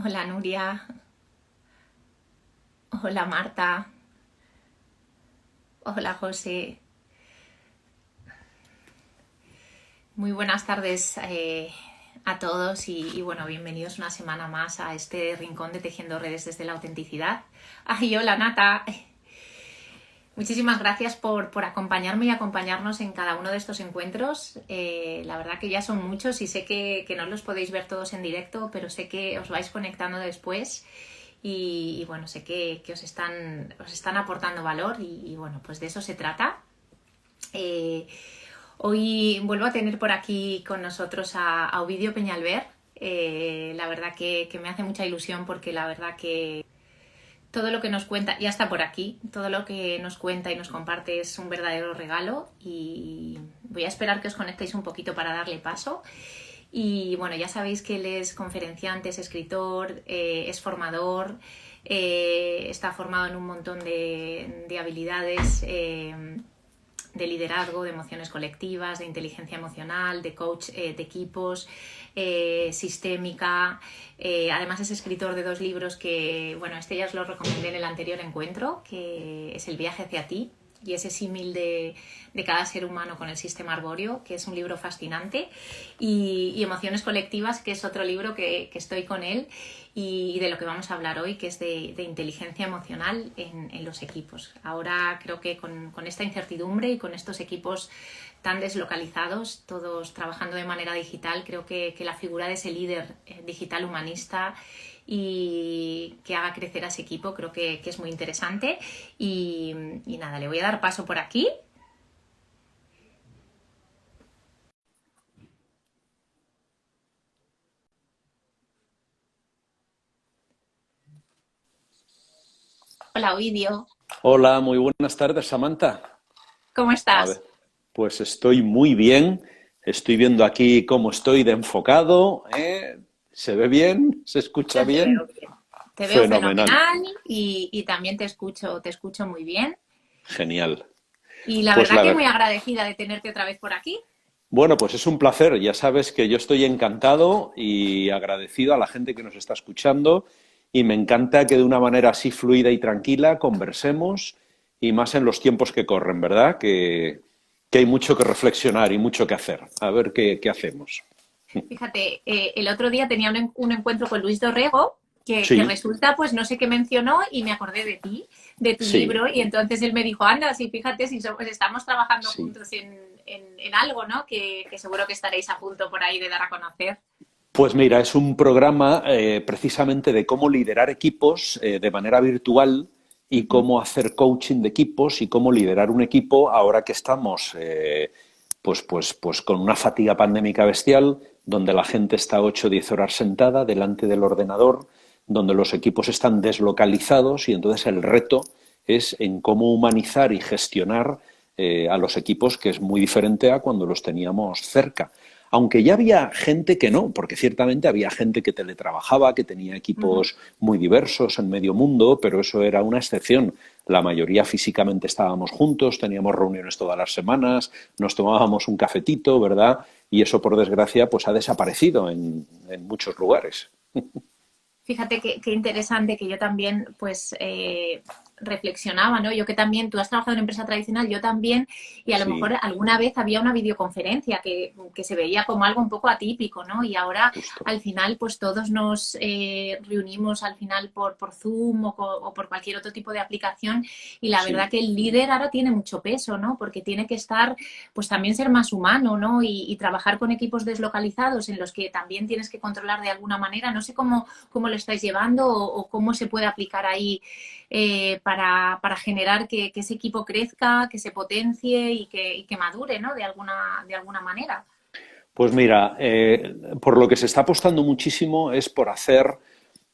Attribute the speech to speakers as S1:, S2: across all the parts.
S1: Hola Nuria, hola Marta, hola José. Muy buenas tardes a todos y bueno, bienvenidos una semana más a este rincón de Tejiendo Redes desde la Autenticidad. Ay, hola Nata. Muchísimas gracias por acompañarme y acompañarnos en cada uno de estos encuentros. La verdad que ya son muchos y sé que no los podéis ver todos en directo, pero sé que os vais conectando después y bueno, sé que os están aportando valor y bueno, pues de eso se trata. Eh, Hoy vuelvo a tener por aquí con nosotros a Ovidio Peñalver. La verdad que me hace mucha ilusión porque la verdad que todo lo que nos cuenta, ya está por aquí, todo lo que nos cuenta y nos comparte es un verdadero regalo y voy a esperar que os conectéis un poquito para darle paso. Y bueno, ya sabéis que él es conferenciante, es escritor, es formador, está formado en un montón de habilidades de liderazgo, de emociones colectivas, de inteligencia emocional, de coach de equipos, sistémica. Además es escritor de 2 libros que, bueno, este ya os lo recomendé en el anterior encuentro, que es El viaje hacia ti y ese símil de cada ser humano con el sistema arbóreo, que es un libro fascinante, y Emociones colectivas, que es otro libro que estoy con él y de lo que vamos a hablar hoy, que es de inteligencia emocional en los equipos. Ahora creo que con esta incertidumbre y con estos equipos tan deslocalizados, todos trabajando de manera digital, creo que la figura de ese líder digital humanista y que haga crecer a ese equipo creo que es muy interesante y nada, le voy a dar paso por aquí. Hola Ovidio,
S2: Hola, muy buenas tardes, Samantha.
S1: ¿cómo
S2: A
S1: estás?
S2: ver, pues estoy muy bien. Estoy viendo aquí cómo estoy de enfocado, ¿eh? ¿Se ve bien? ¿Se escucha
S1: Yo te veo
S2: bien?
S1: bien. Te veo
S2: Fenomenal.
S1: fenomenal y también te escucho muy bien.
S2: Genial.
S1: Y la
S2: Pues
S1: verdad
S2: la
S1: que muy
S2: ver.
S1: agradecida de tenerte otra vez por aquí.
S2: Bueno, pues es un placer. Ya sabes que yo estoy encantado y agradecido a la gente que nos está escuchando y me encanta que de una manera así fluida y tranquila conversemos y más en los tiempos que corren, ¿verdad? Que hay mucho que reflexionar y mucho que hacer. A ver qué hacemos.
S1: Fíjate, el otro día tenía un encuentro con Luis Dorrego que
S2: Sí,
S1: resulta, pues no sé qué mencionó y me acordé de ti, de tu
S2: sí,
S1: libro y entonces él me dijo, anda, sí, fíjate, si estamos trabajando
S2: sí.
S1: juntos en algo, ¿no? Que seguro que estaréis a punto por ahí de dar a conocer.
S2: Pues mira, es un programa precisamente de cómo liderar equipos de manera virtual y
S1: Ujú.
S2: cómo hacer coaching de equipos y cómo liderar un equipo ahora que estamos pues con una fatiga pandémica bestial, donde la gente está 8 o 10 horas sentada delante del ordenador, donde los equipos están deslocalizados y entonces el reto es en cómo humanizar y gestionar a los equipos, que es muy diferente a cuando los teníamos cerca. Aunque ya había gente que no, porque ciertamente había gente que teletrabajaba, que tenía
S1: Ujú.
S2: equipos muy diversos en medio mundo, pero eso era una excepción. La mayoría físicamente estábamos juntos, teníamos reuniones todas las semanas, nos tomábamos un cafetito, ¿verdad? Y eso, por desgracia, pues ha desaparecido en muchos lugares.
S1: Fíjate qué interesante que yo también, pues, reflexionaba, ¿no? Yo que también, tú has trabajado en empresa tradicional, yo también, y a lo mejor
S2: Sí,
S1: alguna vez había una videoconferencia que se veía como algo un poco atípico, ¿no? Y ahora,
S2: justo.
S1: al final, pues todos nos reunimos al final por Zoom o por cualquier otro tipo de aplicación, y la verdad
S2: Sí.
S1: que el líder ahora tiene mucho peso, ¿no? Porque tiene que estar, pues también ser más humano, ¿no? Y trabajar con equipos deslocalizados en los que también tienes que controlar de alguna manera. No sé cómo lo estáis llevando o cómo se puede aplicar ahí para generar que ese equipo crezca, que se potencie y que madure, ¿no? De alguna manera.
S2: Pues mira, por lo que se está apostando muchísimo es por hacer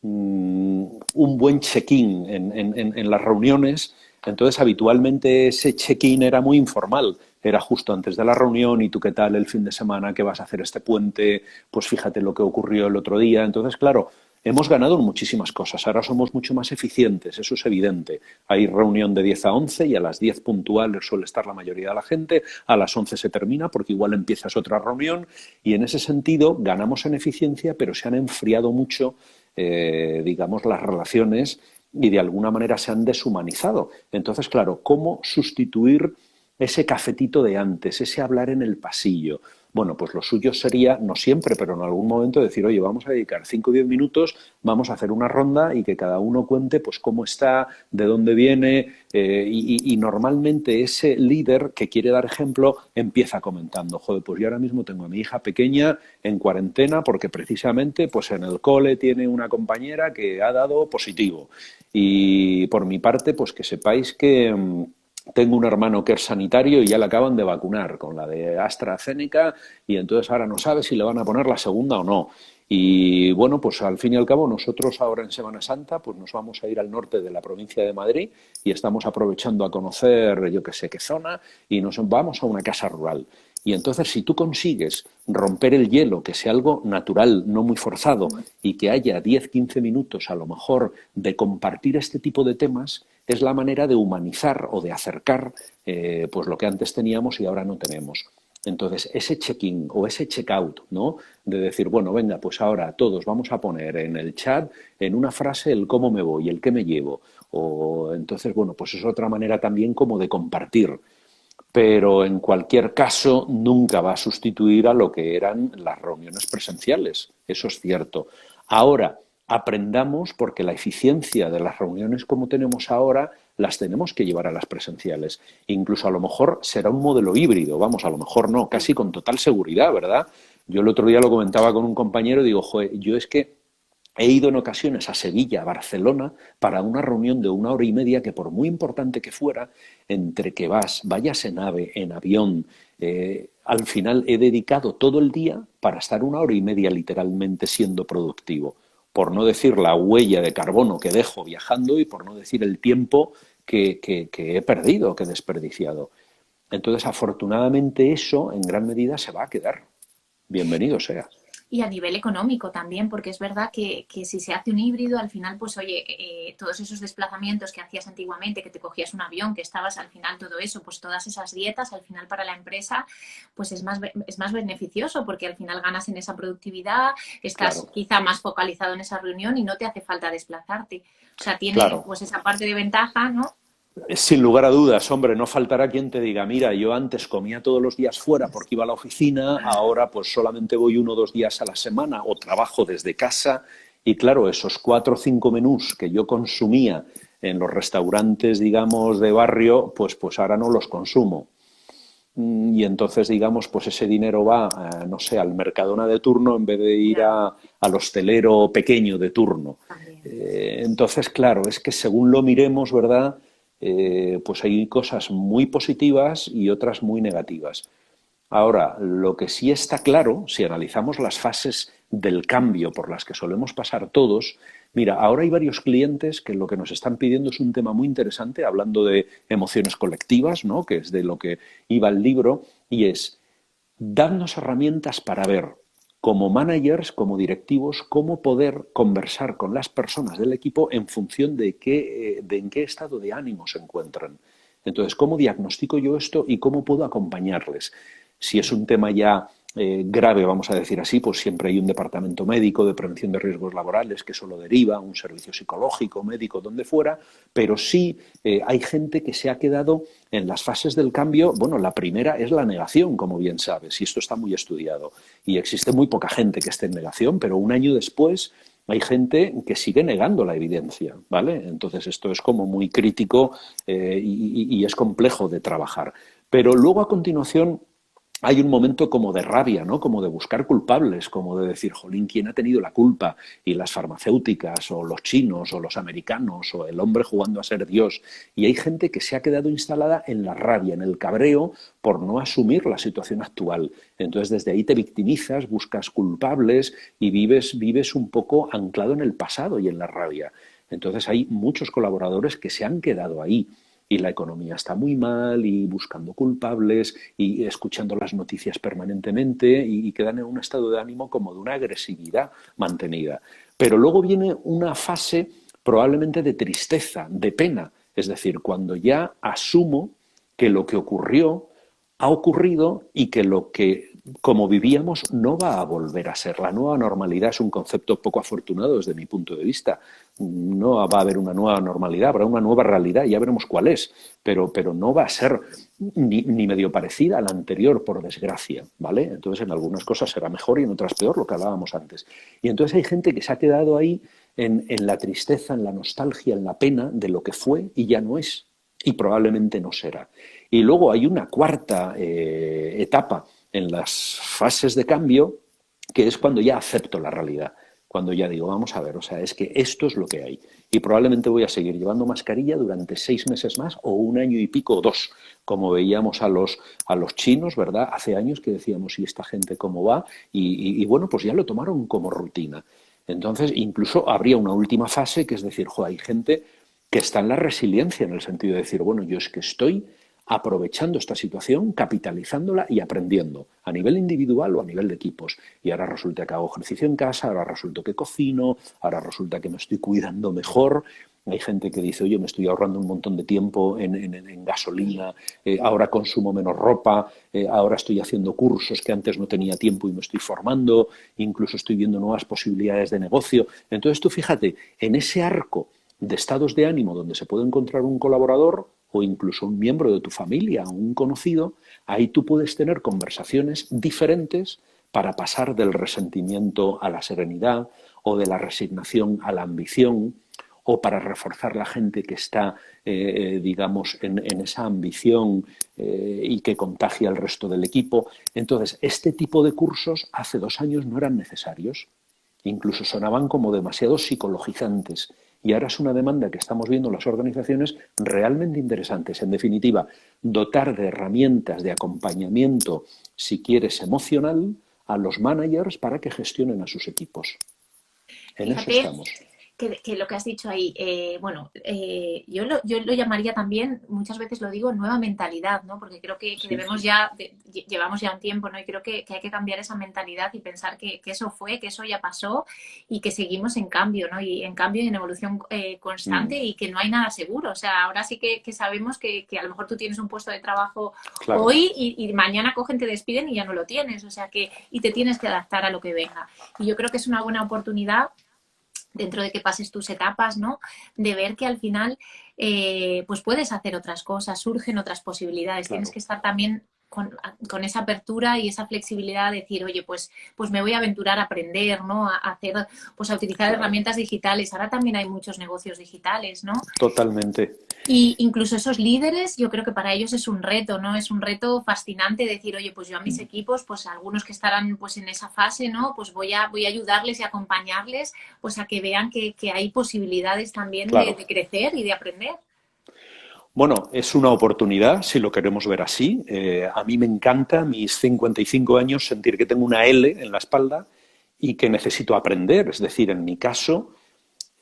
S2: un buen check-in en las reuniones. Entonces, habitualmente ese check-in era muy informal. Era justo antes de la reunión y tú qué tal el fin de semana, qué vas a hacer este puente, pues fíjate lo que ocurrió el otro día. Entonces, claro, Hemos ganado en muchísimas cosas. Ahora somos mucho más eficientes, eso es evidente. Hay reunión de 10 a 11 y a las 10 puntuales suele estar la mayoría de la gente. A las 11 se termina porque igual empiezas otra reunión y en ese sentido ganamos en eficiencia, pero se han enfriado mucho, digamos, las relaciones y de alguna manera se han deshumanizado. Entonces, claro, ¿cómo sustituir ese cafetito de antes, ese hablar en el pasillo? Bueno, pues lo suyo sería, no siempre, pero en algún momento decir, oye, vamos a dedicar 5 o 10 minutos, vamos a hacer una ronda y que cada uno cuente pues cómo está, de dónde viene, y normalmente ese líder que quiere dar ejemplo empieza comentando, joder, pues yo ahora mismo tengo a mi hija pequeña en cuarentena porque precisamente pues en el cole tiene una compañera que ha dado positivo. Y por mi parte, pues que sepáis que tengo un hermano que es sanitario y ya le acaban de vacunar con la de AstraZeneca y entonces ahora no sabe si le van a poner la segunda o no. Y bueno, pues al fin y al cabo nosotros ahora en Semana Santa pues nos vamos a ir al norte de la provincia de Madrid y estamos aprovechando a conocer yo que sé qué zona y nos vamos a una casa rural. Y entonces si tú consigues romper el hielo, que sea algo natural, no muy forzado y que haya 10-15 minutos a lo mejor de compartir este tipo de temas, es la manera de humanizar o de acercar pues lo que antes teníamos y ahora no tenemos. Entonces, ese check-in o ese check-out, ¿no? De decir, bueno, venga, pues ahora todos vamos a poner en el chat, en una frase, el cómo me voy, el qué me llevo. O entonces, bueno, pues es otra manera también como de compartir. Pero en cualquier caso, nunca va a sustituir a lo que eran las reuniones presenciales. Eso es cierto. Ahora, aprendamos porque la eficiencia de las reuniones como tenemos ahora las tenemos que llevar a las presenciales. Incluso a lo mejor será un modelo híbrido, vamos, a lo mejor no, casi con total seguridad, ¿verdad? Yo el otro día lo comentaba con un compañero y digo, joder, yo es que he ido en ocasiones a Sevilla, a Barcelona, para una reunión de 1 hora y media que por muy importante que fuera, entre que vayas en ave, en avión, al final he dedicado todo el día para estar 1 hora y media literalmente siendo productivo. Por no decir la huella de carbono que dejo viajando y por no decir el tiempo que he perdido, que he desperdiciado. Entonces, afortunadamente, eso en gran medida se va a quedar. Bienvenido sea.
S1: Y a nivel económico también, porque es verdad que si se hace un híbrido, al final, pues oye, todos esos desplazamientos que hacías antiguamente, que te cogías un avión, que estabas al final todo eso, pues todas esas dietas, al final para la empresa, pues es más beneficioso, porque al final ganas en esa productividad, estás
S2: Claro,
S1: quizá más focalizado en esa reunión y no te hace falta desplazarte. O sea, tiene
S2: claro.
S1: pues esa parte de ventaja, ¿no?
S2: Sin lugar a dudas, hombre, no faltará quien te diga, mira, yo antes comía todos los días fuera porque iba a la oficina, ahora pues solamente voy 1 o 2 días a la semana o trabajo desde casa y claro, esos 4 o 5 menús que yo consumía en los restaurantes, digamos, de barrio, pues ahora no los consumo. Y entonces, digamos, pues ese dinero va, no sé, al Mercadona de turno en vez de ir
S1: Ya,
S2: al hostelero pequeño de turno.
S1: también.
S2: Entonces, claro, es que según lo miremos, ¿verdad? Pues hay cosas muy positivas y otras muy negativas. Ahora, lo que sí está claro, si analizamos las fases del cambio por las que solemos pasar todos, mira, ahora hay varios clientes que lo que nos están pidiendo es un tema muy interesante, hablando de emociones colectivas, ¿no? Que es de lo que iba el libro, y es darnos herramientas para ver como managers, como directivos, cómo poder conversar con las personas del equipo en función de en qué estado de ánimo se encuentran. Entonces, ¿cómo diagnostico yo esto y cómo puedo acompañarles? Si es un tema ya grave, vamos a decir así, pues siempre hay un departamento médico de prevención de riesgos laborales que solo deriva, un servicio psicológico, médico, donde fuera, pero sí hay gente que se ha quedado en las fases del cambio. Bueno, la primera es la negación, como bien sabes, y esto está muy estudiado. Y existe muy poca gente que esté en negación, pero un año después hay gente que sigue negando la evidencia, ¿vale? Entonces esto es como muy crítico y es complejo de trabajar. Pero luego a continuación hay un momento como de rabia, ¿no? Como de buscar culpables, como de decir, jolín, ¿quién ha tenido la culpa? Y las farmacéuticas, o los chinos, o los americanos, o el hombre jugando a ser Dios. Y hay gente que se ha quedado instalada en la rabia, en el cabreo, por no asumir la situación actual. Entonces, desde ahí te victimizas, buscas culpables y vives un poco anclado en el pasado y en la rabia. Entonces, hay muchos colaboradores que se han quedado ahí y la economía está muy mal y buscando culpables y escuchando las noticias permanentemente y quedan en un estado de ánimo como de una agresividad mantenida. Pero luego viene una fase probablemente de tristeza, de pena, es decir, cuando ya asumo que lo que ocurrió ha ocurrido y que lo que como vivíamos no va a volver a ser. La nueva normalidad es un concepto poco afortunado desde mi punto de vista. No va a haber una nueva normalidad, habrá una nueva realidad, ya veremos cuál es, pero no va a ser ni medio parecida a la anterior, por desgracia, ¿vale? Entonces en algunas cosas será mejor y en otras peor, lo que hablábamos antes. Y entonces hay gente que se ha quedado ahí en la tristeza, en la nostalgia, en la pena de lo que fue y ya no es, y probablemente no será. Y luego hay una cuarta etapa en las fases de cambio, que es cuando ya acepto la realidad, cuando ya digo, vamos a ver, o sea, es que esto es lo que hay. Y probablemente voy a seguir llevando mascarilla durante 6 meses más o 1 año y pico o 2, como veíamos a los chinos, ¿verdad? Hace años que decíamos, ¿y esta gente cómo va? Y bueno, pues ya lo tomaron como rutina. Entonces, incluso habría una última fase, que es decir, hay gente que está en la resiliencia, en el sentido de decir, bueno, yo es que estoy aprovechando esta situación, capitalizándola y aprendiendo, a nivel individual o a nivel de equipos. Y ahora resulta que hago ejercicio en casa, ahora resulta que cocino, ahora resulta que me estoy cuidando mejor. Hay gente que dice, oye, me estoy ahorrando un montón de tiempo en gasolina, ahora consumo menos ropa, ahora estoy haciendo cursos que antes no tenía tiempo y me estoy formando, incluso estoy viendo nuevas posibilidades de negocio. Entonces tú fíjate, en ese arco de estados de ánimo donde se puede encontrar un colaborador o incluso un miembro de tu familia o un conocido, ahí tú puedes tener conversaciones diferentes para pasar del resentimiento a la serenidad o de la resignación a la ambición o para reforzar la gente que está, digamos, en esa ambición y que contagia al resto del equipo. Entonces, este tipo de cursos hace 2 años no eran necesarios. Incluso sonaban como demasiado psicologizantes. Y ahora es una demanda que estamos viendo en las organizaciones realmente interesantes. En definitiva, dotar de herramientas de acompañamiento, si quieres, emocional, a los managers para que gestionen a sus equipos. En eso
S1: Fíjate
S2: estamos.
S1: que lo que has dicho ahí, yo lo llamaría también, muchas veces lo digo, nueva mentalidad, ¿no? Porque creo que
S2: Sí,
S1: debemos
S2: sí.
S1: llevamos ya un tiempo, ¿no? Y creo que hay que cambiar esa mentalidad y pensar que eso fue, que eso ya pasó y que seguimos en cambio, ¿no? Y en cambio y en evolución constante y que no hay nada seguro. O sea, ahora sí que sabemos que a lo mejor tú tienes un puesto de trabajo
S2: Claro.
S1: hoy y mañana cogen, te despiden y ya no lo tienes. O sea, y te tienes que adaptar a lo que venga. Y yo creo que es una buena oportunidad dentro de que pases tus etapas, ¿no? De ver que al final pues puedes hacer otras cosas, surgen otras posibilidades. Tienes
S2: Claro.
S1: que estar también con esa apertura y esa flexibilidad de decir, oye, pues me voy a aventurar a aprender, ¿no? A hacer, pues a utilizar
S2: Claro.
S1: herramientas digitales. Ahora también hay muchos negocios digitales, ¿no?
S2: Totalmente.
S1: Y incluso esos líderes, yo creo que para ellos es un reto, ¿no? Es un reto fascinante decir, oye, pues yo a mis equipos, pues algunos que estarán pues en esa fase, ¿no? Pues voy a ayudarles y acompañarles, pues a que vean que hay posibilidades también
S2: Claro.
S1: de crecer y de aprender.
S2: Bueno, es una oportunidad, si lo queremos ver así. A mí me encanta, mis 55 años, sentir que tengo una L en la espalda y que necesito aprender. Es decir, en mi caso,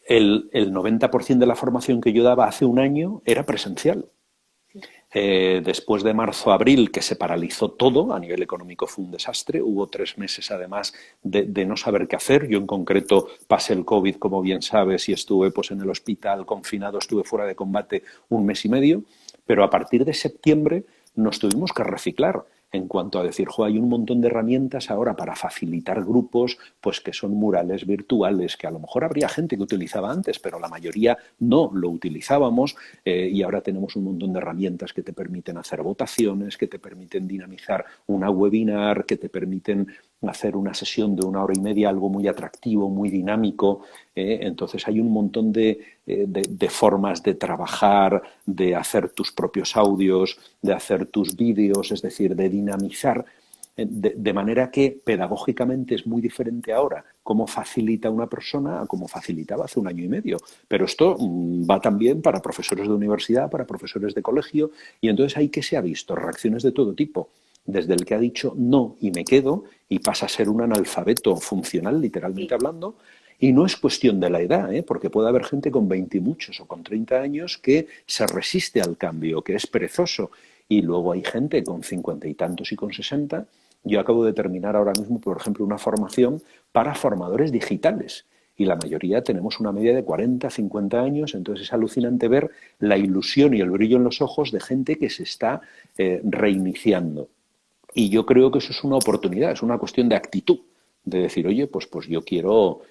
S2: el 90% de la formación que yo daba hace un año era presencial. Después de marzo-abril, que se paralizó todo, a nivel económico fue un desastre. Hubo 3 meses, además, de no saber qué hacer. Yo, en concreto, pasé el COVID, como bien sabes, y estuve pues, en el hospital confinado, estuve fuera de combate 1 mes y medio. Pero a partir de septiembre nos tuvimos que reciclar en cuanto a decir, hay un montón de herramientas ahora para facilitar grupos, pues que son murales virtuales, que a lo mejor habría gente que utilizaba antes, pero la mayoría no lo utilizábamos, y ahora tenemos un montón de herramientas que te permiten hacer votaciones, que te permiten dinamizar una webinar, que te permiten hacer una sesión de 1 hora y media, algo muy atractivo, muy dinámico. Entonces hay un montón de formas de trabajar, de hacer tus propios audios, de hacer tus vídeos, es decir, de dinamizar. De manera que pedagógicamente es muy diferente ahora cómo facilita una persona a cómo facilitaba hace 1 año y medio. Pero esto va también para profesores de universidad, para profesores de colegio, y entonces ahí que se ha visto reacciones de todo tipo. Desde el que ha dicho no y me quedo y pasa a ser un analfabeto funcional, literalmente
S1: Sí.
S2: hablando. Y no es cuestión de la edad, porque puede haber gente con 20 y muchos o con 30 años que se resiste al cambio, que es perezoso. Y luego hay gente con 50 y tantos y con 60. Yo acabo de terminar ahora mismo, por ejemplo, una formación para formadores digitales. y la mayoría tenemos una media de 40, 50 años, entonces es alucinante ver la ilusión y el brillo en los ojos de gente que se está reiniciando. Y yo creo que eso es una oportunidad, es una cuestión de actitud, de decir, oye, pues yo quiero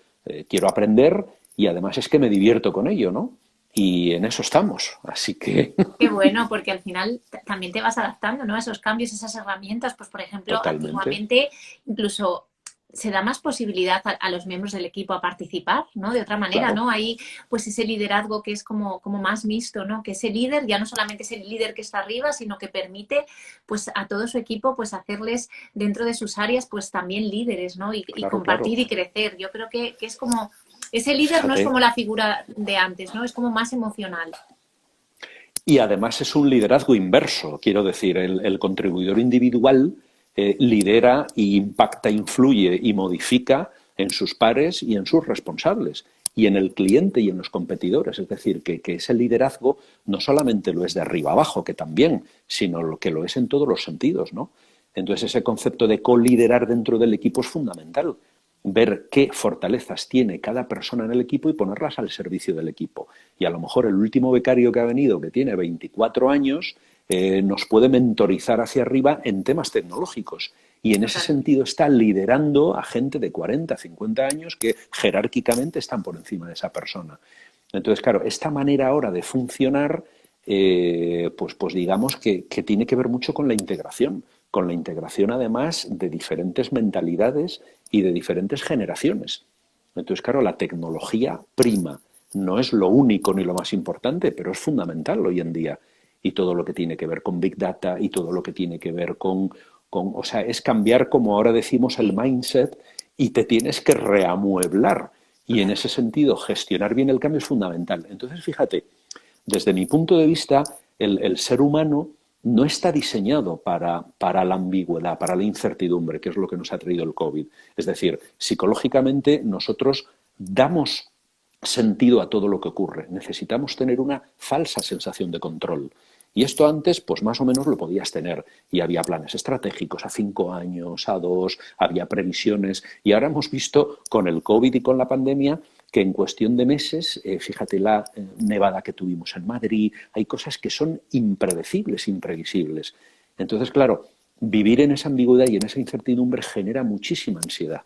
S2: aprender y además es que me divierto con ello, ¿no? Y en eso estamos, así que
S1: Qué bueno, porque al final también te vas adaptando, ¿no? A esos cambios, esas herramientas. Pues, por ejemplo,
S2: totalmente,
S1: antiguamente incluso se da más posibilidad a los miembros del equipo a participar, ¿no? De otra manera,
S2: claro,
S1: ¿no? Hay pues ese liderazgo que es como más mixto, ¿no? Que ese líder ya no solamente es el líder que está arriba, sino que permite pues a todo su equipo pues hacerles dentro de sus áreas pues también líderes, ¿no? Y
S2: claro, claro.
S1: compartir y crecer. Yo creo que es como, ese líder no es
S2: Fíjate,
S1: como la figura de antes, ¿no? Es como más emocional.
S2: y además es un liderazgo inverso, quiero decir, el contribuidor individual lidera y impacta, influye y modifica en sus pares y en sus responsables y en el cliente y en los competidores. Es decir, que ese liderazgo no solamente lo es de arriba abajo, que también, sino lo que lo es en todos los sentidos, ¿no? Entonces ese concepto de coliderar dentro del equipo es fundamental. Ver qué fortalezas tiene cada persona en el equipo y ponerlas al servicio del equipo. Y a lo mejor el último becario que ha venido, que tiene 24 años, nos puede mentorizar hacia arriba en temas tecnológicos. Y en ese
S1: Totalmente.
S2: sentido está liderando a gente de 40, 50 años que jerárquicamente están por encima de esa persona. Entonces, claro, esta manera ahora de funcionar, pues digamos que tiene que ver mucho con la integración además de diferentes mentalidades y de diferentes generaciones. Entonces, claro, la tecnología prima. No es lo único ni lo más importante, pero es fundamental hoy en día. Y todo lo que tiene que ver con Big Data y todo lo que tiene que ver o sea, es cambiar, como ahora decimos, el mindset y te tienes que reamueblar. Y en ese sentido, gestionar bien el cambio es fundamental. Entonces, fíjate, desde mi punto de vista, el ser humano no está diseñado para la ambigüedad, para la incertidumbre, que es lo que nos ha traído el COVID. Es decir, psicológicamente nosotros damos sentido a todo lo que ocurre. Necesitamos tener una falsa sensación de control. Y esto antes, pues más o menos lo podías tener. Y había planes estratégicos a 5 años, a 2, había previsiones. Y ahora hemos visto con el COVID y con la pandemia que en cuestión de meses, fíjate la nevada que tuvimos en Madrid, hay cosas que son impredecibles, imprevisibles. Entonces, claro, vivir en esa ambigüedad y en esa incertidumbre genera muchísima ansiedad.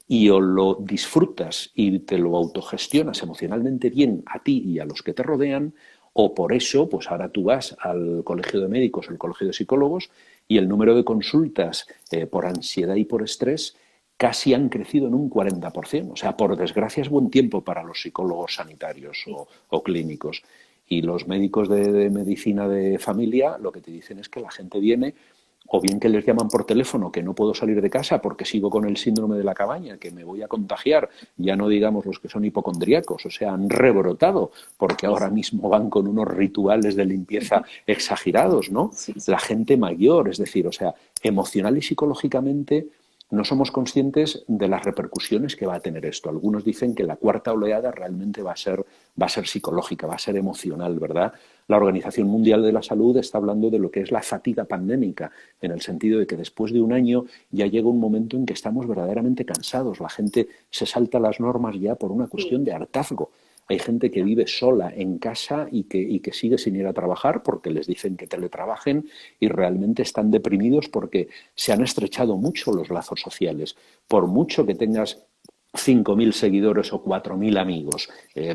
S2: Y o lo disfrutas y te lo autogestionas emocionalmente bien a ti y a los que te rodean, o por eso, pues ahora tú vas al colegio de médicos o al colegio de psicólogos y el número de consultas por ansiedad y por estrés casi han crecido en un 40%. O sea, por desgracia es buen tiempo para los psicólogos sanitarios o clínicos. Y los médicos de medicina de familia lo que te dicen es que la gente viene o bien que les llaman por teléfono que no puedo salir de casa porque sigo con el síndrome de la cabaña, que me voy a contagiar, ya no digamos los que son hipocondríacos, o sea, han rebrotado porque
S1: Sí,
S2: ahora
S1: sí,
S2: mismo van con unos rituales de limpieza exagerados, ¿no?
S1: sí, sí.
S2: La gente mayor, es decir, o sea, emocional y psicológicamente no somos conscientes de las repercusiones que va a tener esto. Algunos dicen que la cuarta oleada realmente va a ser psicológica, va a ser emocional, ¿verdad? La Organización Mundial de la Salud está hablando de lo que es la fatiga pandémica, en el sentido de que después de un año ya llega un momento en que estamos verdaderamente cansados. La gente se salta las normas ya por una
S1: Sí.
S2: cuestión de hartazgo. Hay gente que vive sola en casa y que sigue sin ir a trabajar porque les dicen que teletrabajen y realmente están deprimidos porque se han estrechado mucho los lazos sociales. Por mucho que tengas 5.000 seguidores o 4.000 amigos,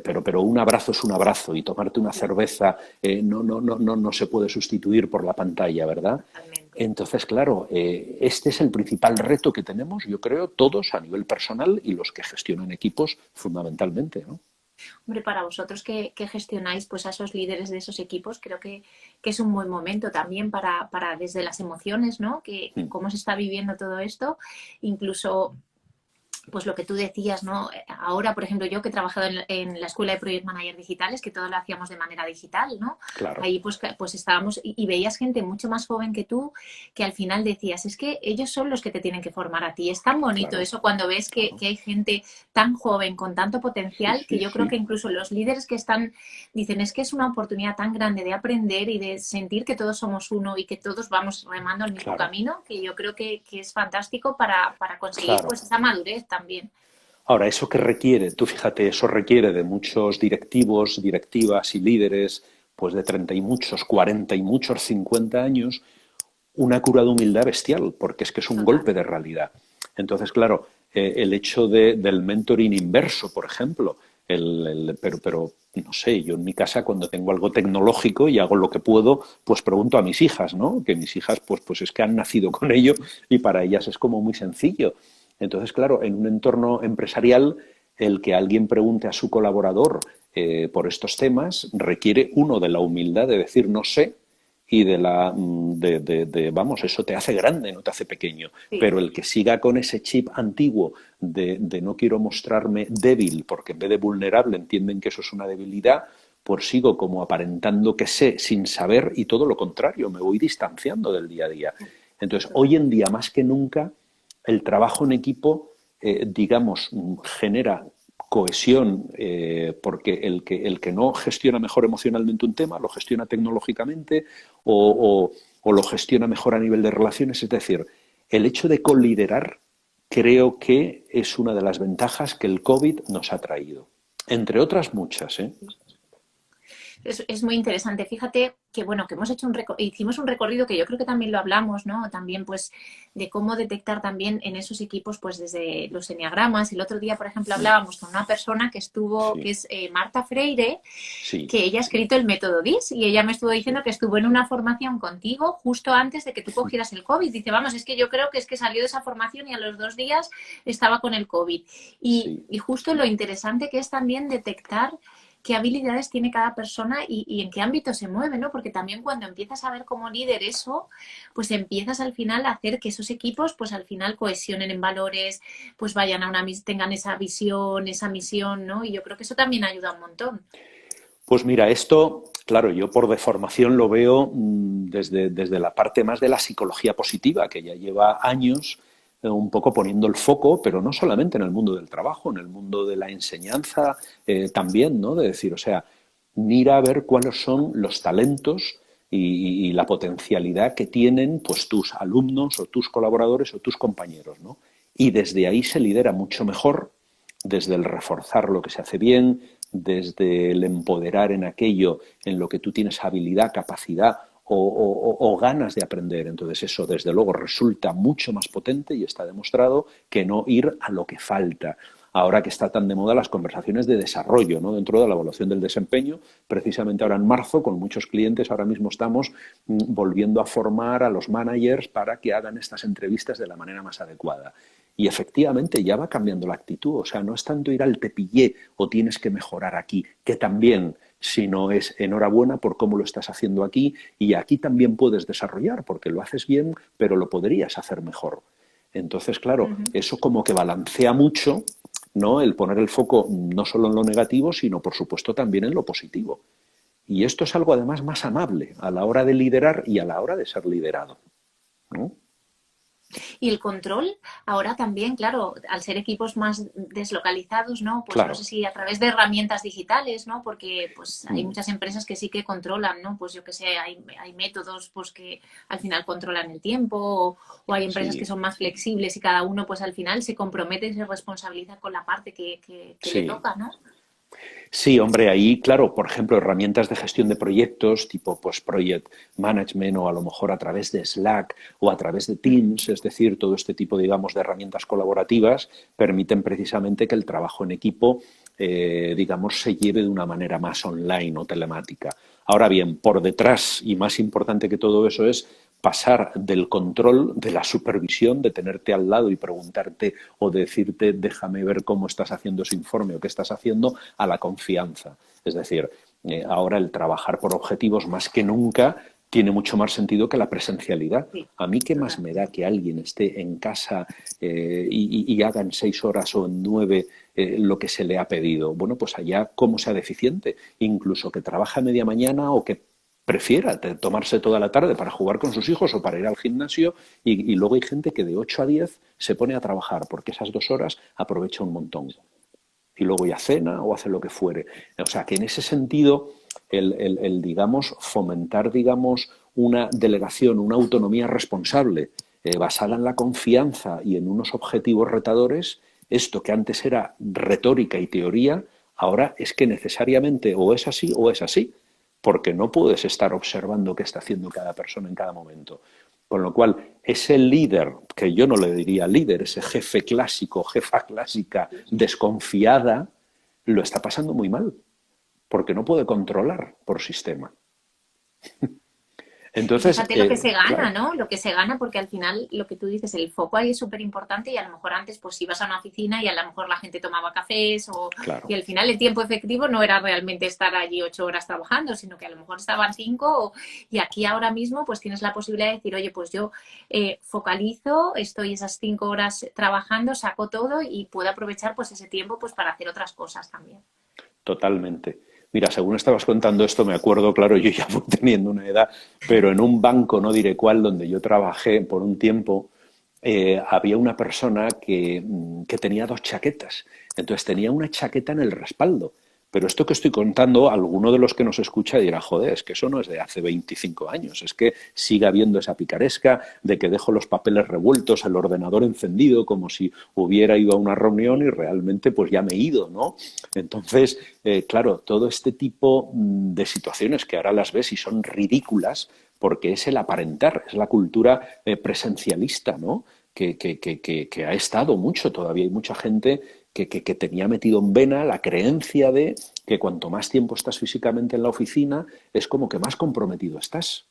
S2: pero un abrazo es un abrazo y tomarte una cerveza no se puede sustituir por la pantalla, ¿verdad?
S1: Totalmente.
S2: Entonces, claro, este es el principal reto que tenemos, yo creo, todos a nivel personal y los que gestionan equipos fundamentalmente, ¿no?
S1: Hombre, para vosotros que gestionáis pues a esos líderes de esos equipos, creo que es un buen momento también para desde las emociones, ¿no? Que cómo se está viviendo todo esto, incluso pues lo que tú decías, ¿no? Ahora, por ejemplo, yo que he trabajado en la escuela de Project Manager digitales, que todo lo hacíamos de manera digital, ¿no?
S2: Claro,
S1: Ahí pues estábamos y veías gente mucho más joven que tú que al final decías, es que ellos son los que te tienen que formar a ti. Es tan bonito
S2: claro,
S1: eso cuando ves
S2: claro.
S1: que hay gente tan joven, con tanto
S2: Sí,
S1: potencial, que
S2: sí,
S1: yo creo que
S2: sí,
S1: incluso los líderes que están, dicen, es que es una oportunidad tan grande de aprender y de sentir que todos somos uno y que todos vamos remando el mismo
S2: claro,
S1: camino, que yo creo que es fantástico para conseguir
S2: claro.
S1: pues esa madurez también.
S2: Ahora, ¿eso qué requiere? Tú fíjate, eso requiere de muchos directivos, directivas y líderes, pues de 30 y muchos, 40 y muchos, 50 años, una cura de humildad bestial, porque es que es un
S1: Total.
S2: golpe de realidad. Entonces, claro, el hecho del mentoring inverso, por ejemplo, pero no sé, yo en mi casa cuando tengo algo tecnológico y hago lo que puedo, pues pregunto a mis hijas, ¿no? Que mis hijas pues es que han nacido con ello y para ellas es como muy sencillo. Entonces, claro, en un entorno empresarial, el que alguien pregunte a su colaborador por estos temas requiere uno de la humildad de decir no sé y vamos, eso te hace grande, no te hace pequeño.
S1: Sí.
S2: Pero el que siga con ese chip antiguo de no quiero mostrarme débil, porque en vez de vulnerable entienden que eso es una debilidad, pues sigo como aparentando que sé sin saber y todo lo contrario, me voy distanciando del día a día. Entonces, hoy en día más que nunca, el trabajo en equipo, digamos, genera cohesión, porque el que no gestiona mejor emocionalmente un tema, lo gestiona tecnológicamente o lo gestiona mejor a nivel de relaciones. Es decir, el hecho de coliderar creo que es una de las ventajas que el COVID nos ha traído. Entre otras muchas, ¿eh?
S1: Es muy interesante. Fíjate que, bueno, que hemos hecho hicimos un recorrido que yo creo que también lo hablamos, ¿no? También, pues, de cómo detectar también en esos equipos, pues, desde los enneagramas. El otro día, por ejemplo, hablábamos con una persona que estuvo, que
S2: Sí,
S1: es Marta Freire,
S2: sí,
S1: que ella ha escrito el método DIS y ella me estuvo diciendo
S2: sí,
S1: que estuvo en una formación contigo justo antes de que tú cogieras el COVID. Dice, vamos, es que yo creo que es que salió de esa formación y a los 2 días estaba con el COVID.
S2: sí.
S1: Y justo lo interesante que es también detectar qué habilidades tiene cada persona y en qué ámbito se mueve, ¿no? Porque también cuando empiezas a ver como líder eso, pues empiezas al final a hacer que esos equipos, pues al final cohesionen en valores, pues vayan a tengan esa visión, esa misión, ¿no? Y yo creo que eso también ayuda un montón.
S2: Pues mira, esto, claro, yo por deformación lo veo desde la parte más de la psicología positiva, que ya lleva años un poco poniendo el foco, pero no solamente en el mundo del trabajo, en el mundo de la enseñanza también, ¿no? De decir, o sea, mira a ver cuáles son los talentos y la potencialidad que tienen pues tus alumnos o tus colaboradores o tus compañeros, ¿no? Y desde ahí se lidera mucho mejor, desde el reforzar lo que se hace bien, desde el empoderar en aquello en lo que tú tienes habilidad, capacidad o ganas de aprender. Entonces eso, desde luego, resulta mucho más potente y está demostrado que no ir a lo que falta. Ahora que está tan de moda las conversaciones de desarrollo, ¿no? Dentro de la evaluación del desempeño, precisamente ahora en marzo, con muchos clientes, ahora mismo estamos volviendo a formar a los managers para que hagan estas entrevistas de la manera más adecuada. Y efectivamente ya va cambiando la actitud. O sea, no es tanto ir al te pillé o tienes que mejorar aquí, que también, sino es enhorabuena por cómo lo estás haciendo aquí y aquí también puedes desarrollar porque lo haces bien, pero lo podrías hacer mejor. Entonces, claro,
S1: Ujú.
S2: eso como que balancea mucho, ¿no? El poner el foco no solo en lo negativo, sino por supuesto también en lo positivo. Y esto es algo además más amable a la hora de liderar y a la hora de ser liderado, ¿no?
S1: Y el control, ahora también, claro, al ser equipos más deslocalizados, ¿no? Pues no sé
S2: Claro.
S1: si a través de herramientas digitales, ¿no? Porque pues hay muchas empresas que sí que controlan, ¿no? Pues yo que sé, hay métodos pues que al final controlan el tiempo o hay empresas que
S2: Sí,
S1: son más flexibles y cada uno pues al final se compromete y se responsabiliza con la parte que le
S2: sí.
S1: toca, ¿no?
S2: Sí, hombre, ahí, claro, por ejemplo, herramientas de gestión de proyectos tipo pues Project Management o a lo mejor a través de Slack o a través de Teams, es decir, todo este tipo, digamos, de herramientas colaborativas permiten precisamente que el trabajo en equipo, digamos, se lleve de una manera más online o telemática. Ahora bien, por detrás y más importante que todo eso es pasar del control, de la supervisión, de tenerte al lado y preguntarte o decirte déjame ver cómo estás haciendo ese informe o qué estás haciendo, a la confianza. Es decir, ahora el trabajar por objetivos más que nunca tiene mucho más sentido que la presencialidad.
S1: Sí,
S2: A mí qué más
S1: total.
S2: me da que alguien esté en casa y haga en 6 horas o en 9 lo que se le ha pedido. Bueno, pues allá cómo sea deficiente. Incluso que trabaje a media mañana o que prefiera tomarse toda la tarde para jugar con sus hijos o para ir al gimnasio y luego hay gente que de 8 a 10 se pone a trabajar porque esas 2 horas aprovecha un montón y luego ya cena o hace lo que fuere. O sea, que en ese sentido, digamos, fomentar, digamos, una delegación, una autonomía responsable basada en la confianza y en unos objetivos retadores, Esto que antes era retórica y teoría, ahora es que necesariamente o es así o es así, porque no puedes estar observando qué está haciendo cada persona en cada momento. Con lo cual, ese líder, que yo no le diría líder, ese jefe clásico, jefa clásica, desconfiada, lo está pasando muy mal, porque no puede controlar por sistema.
S1: Y
S2: Entonces,
S1: fíjate lo que se gana,
S2: claro,
S1: ¿no? Lo que se gana, porque al final lo que tú dices, el foco ahí es súper importante y a lo mejor antes pues ibas a una oficina y a lo mejor la gente tomaba cafés y
S2: claro.
S1: al final el tiempo efectivo no era realmente estar allí 8 horas trabajando, sino que a lo mejor estaban 5 y aquí ahora mismo pues tienes la posibilidad de decir, oye, pues yo focalizo, estoy esas 5 horas trabajando, saco todo y puedo aprovechar pues ese tiempo pues para hacer otras cosas también.
S2: Totalmente. Mira, según estabas contando esto, me acuerdo, claro, yo ya voy teniendo una edad, pero en un banco, no diré cuál, donde yo trabajé por un tiempo, había una persona que tenía dos chaquetas. Entonces tenía una chaqueta en el respaldo. Pero esto que estoy contando, alguno de los que nos escucha dirá, joder, es que eso no es de hace 25 años, es que sigue habiendo esa picaresca de que dejo los papeles revueltos, el ordenador encendido, como si hubiera ido a una reunión y realmente pues ya me he ido, ¿no? Entonces, claro, todo este tipo de situaciones que ahora las ves y son ridículas, porque es el aparentar, es la cultura presencialista, ¿no? Que ha estado mucho, todavía hay mucha gente que tenía metido en vena la creencia de que cuanto más tiempo estás físicamente en la oficina, es como que más comprometido estás.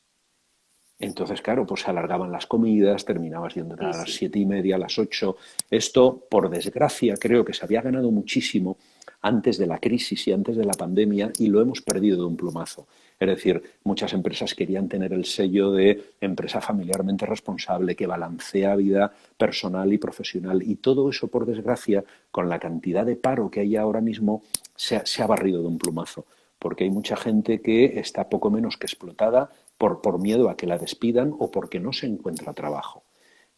S2: Entonces, claro, pues se alargaban las comidas, terminabas yendo
S1: Sí,
S2: a las
S1: sí.
S2: 7:30, a las 8. Esto, por desgracia, creo que se había ganado muchísimo antes de la crisis y antes de la pandemia y lo hemos perdido de un plumazo. Es decir, muchas empresas querían tener el sello de empresa familiarmente responsable que balancea vida personal y profesional y todo eso, por desgracia, con la cantidad de paro que hay ahora mismo, se ha barrido de un plumazo porque hay mucha gente que está poco menos que explotada por miedo a que la despidan o porque no se encuentra trabajo.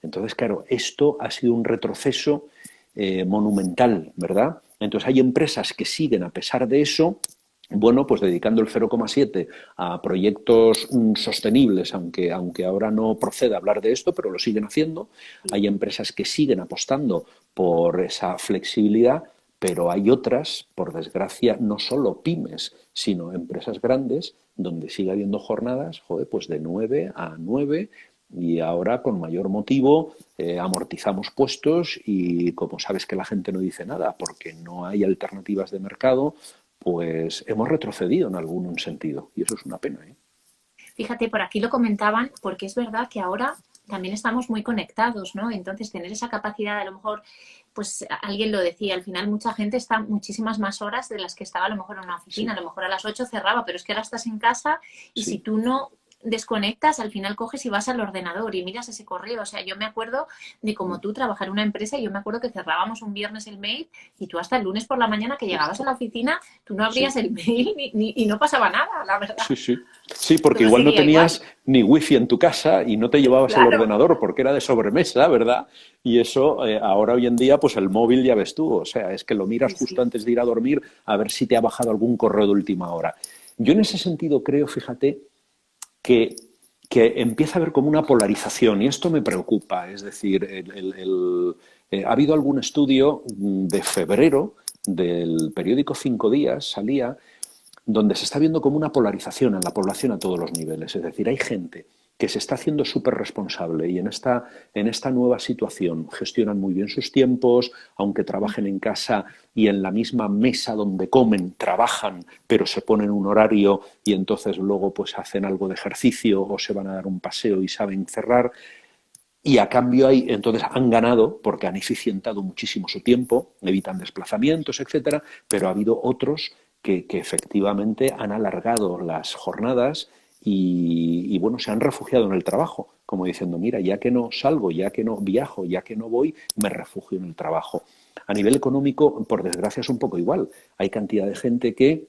S2: Entonces, claro, esto ha sido un retroceso monumental, ¿verdad? Entonces hay empresas que siguen a pesar de eso, bueno, pues dedicando el 0,7 a proyectos sostenibles, aunque ahora no proceda hablar de esto, pero lo siguen haciendo. Hay empresas que siguen apostando por esa flexibilidad, pero hay otras, por desgracia, no solo pymes, sino empresas grandes, donde sigue habiendo jornadas, joder, pues de 9 a 9 y ahora con mayor motivo amortizamos puestos y como sabes que la gente no dice nada porque no hay alternativas de mercado, pues hemos retrocedido en algún sentido y eso es una pena, ¿eh?
S1: Fíjate, por aquí lo comentaban, porque es verdad que ahora también estamos muy conectados, ¿no? Entonces, tener esa capacidad, a lo mejor, pues alguien lo decía, al final mucha gente está muchísimas más horas de las que estaba a lo mejor en una oficina,
S2: Sí,
S1: a lo mejor a las 8 cerraba, pero es que ahora estás en casa y si
S2: sí,
S1: tú no desconectas, al final coges y vas al ordenador y miras ese correo. O sea, yo me acuerdo de como tú trabajar en una empresa y yo me acuerdo que cerrábamos un viernes el mail y tú hasta el lunes por la mañana que llegabas a
S2: justo,
S1: la oficina, tú no abrías
S2: sí.
S1: el mail y no pasaba nada, la verdad.
S2: Sí, sí. Sí, porque
S1: Todo
S2: igual no
S1: seguía igual.
S2: tenías ni wifi en tu casa y no te llevabas el
S1: Claro.
S2: ordenador porque era de sobremesa, ¿verdad? Y eso ahora hoy en día, pues el móvil ya ves tú, o sea, es que lo miras
S1: Sí,
S2: justo
S1: sí.
S2: antes de ir a dormir a ver si te ha bajado algún correo de última hora. Yo en ese sentido creo, fíjate, que, que empieza a haber como una polarización y esto me preocupa. Es decir, ha habido algún estudio de febrero del periódico Cinco Días, salía, donde se está viendo como una polarización en la población a todos los niveles. Es decir, hay gente que se está haciendo súper responsable y en esta nueva situación gestionan muy bien sus tiempos, aunque trabajen en casa y en la misma mesa donde comen, trabajan, pero se ponen un horario y entonces luego pues hacen algo de ejercicio o se van a dar un paseo y saben cerrar. Y a cambio entonces han ganado porque han eficientado muchísimo su tiempo, evitan desplazamientos, etcétera, pero ha habido otros que efectivamente han alargado las jornadas bueno, se han refugiado en el trabajo, como diciendo, mira, ya que no salgo, ya que no viajo, ya que no voy, me refugio en el trabajo. A nivel económico, por desgracia, es un poco igual. Hay cantidad de gente que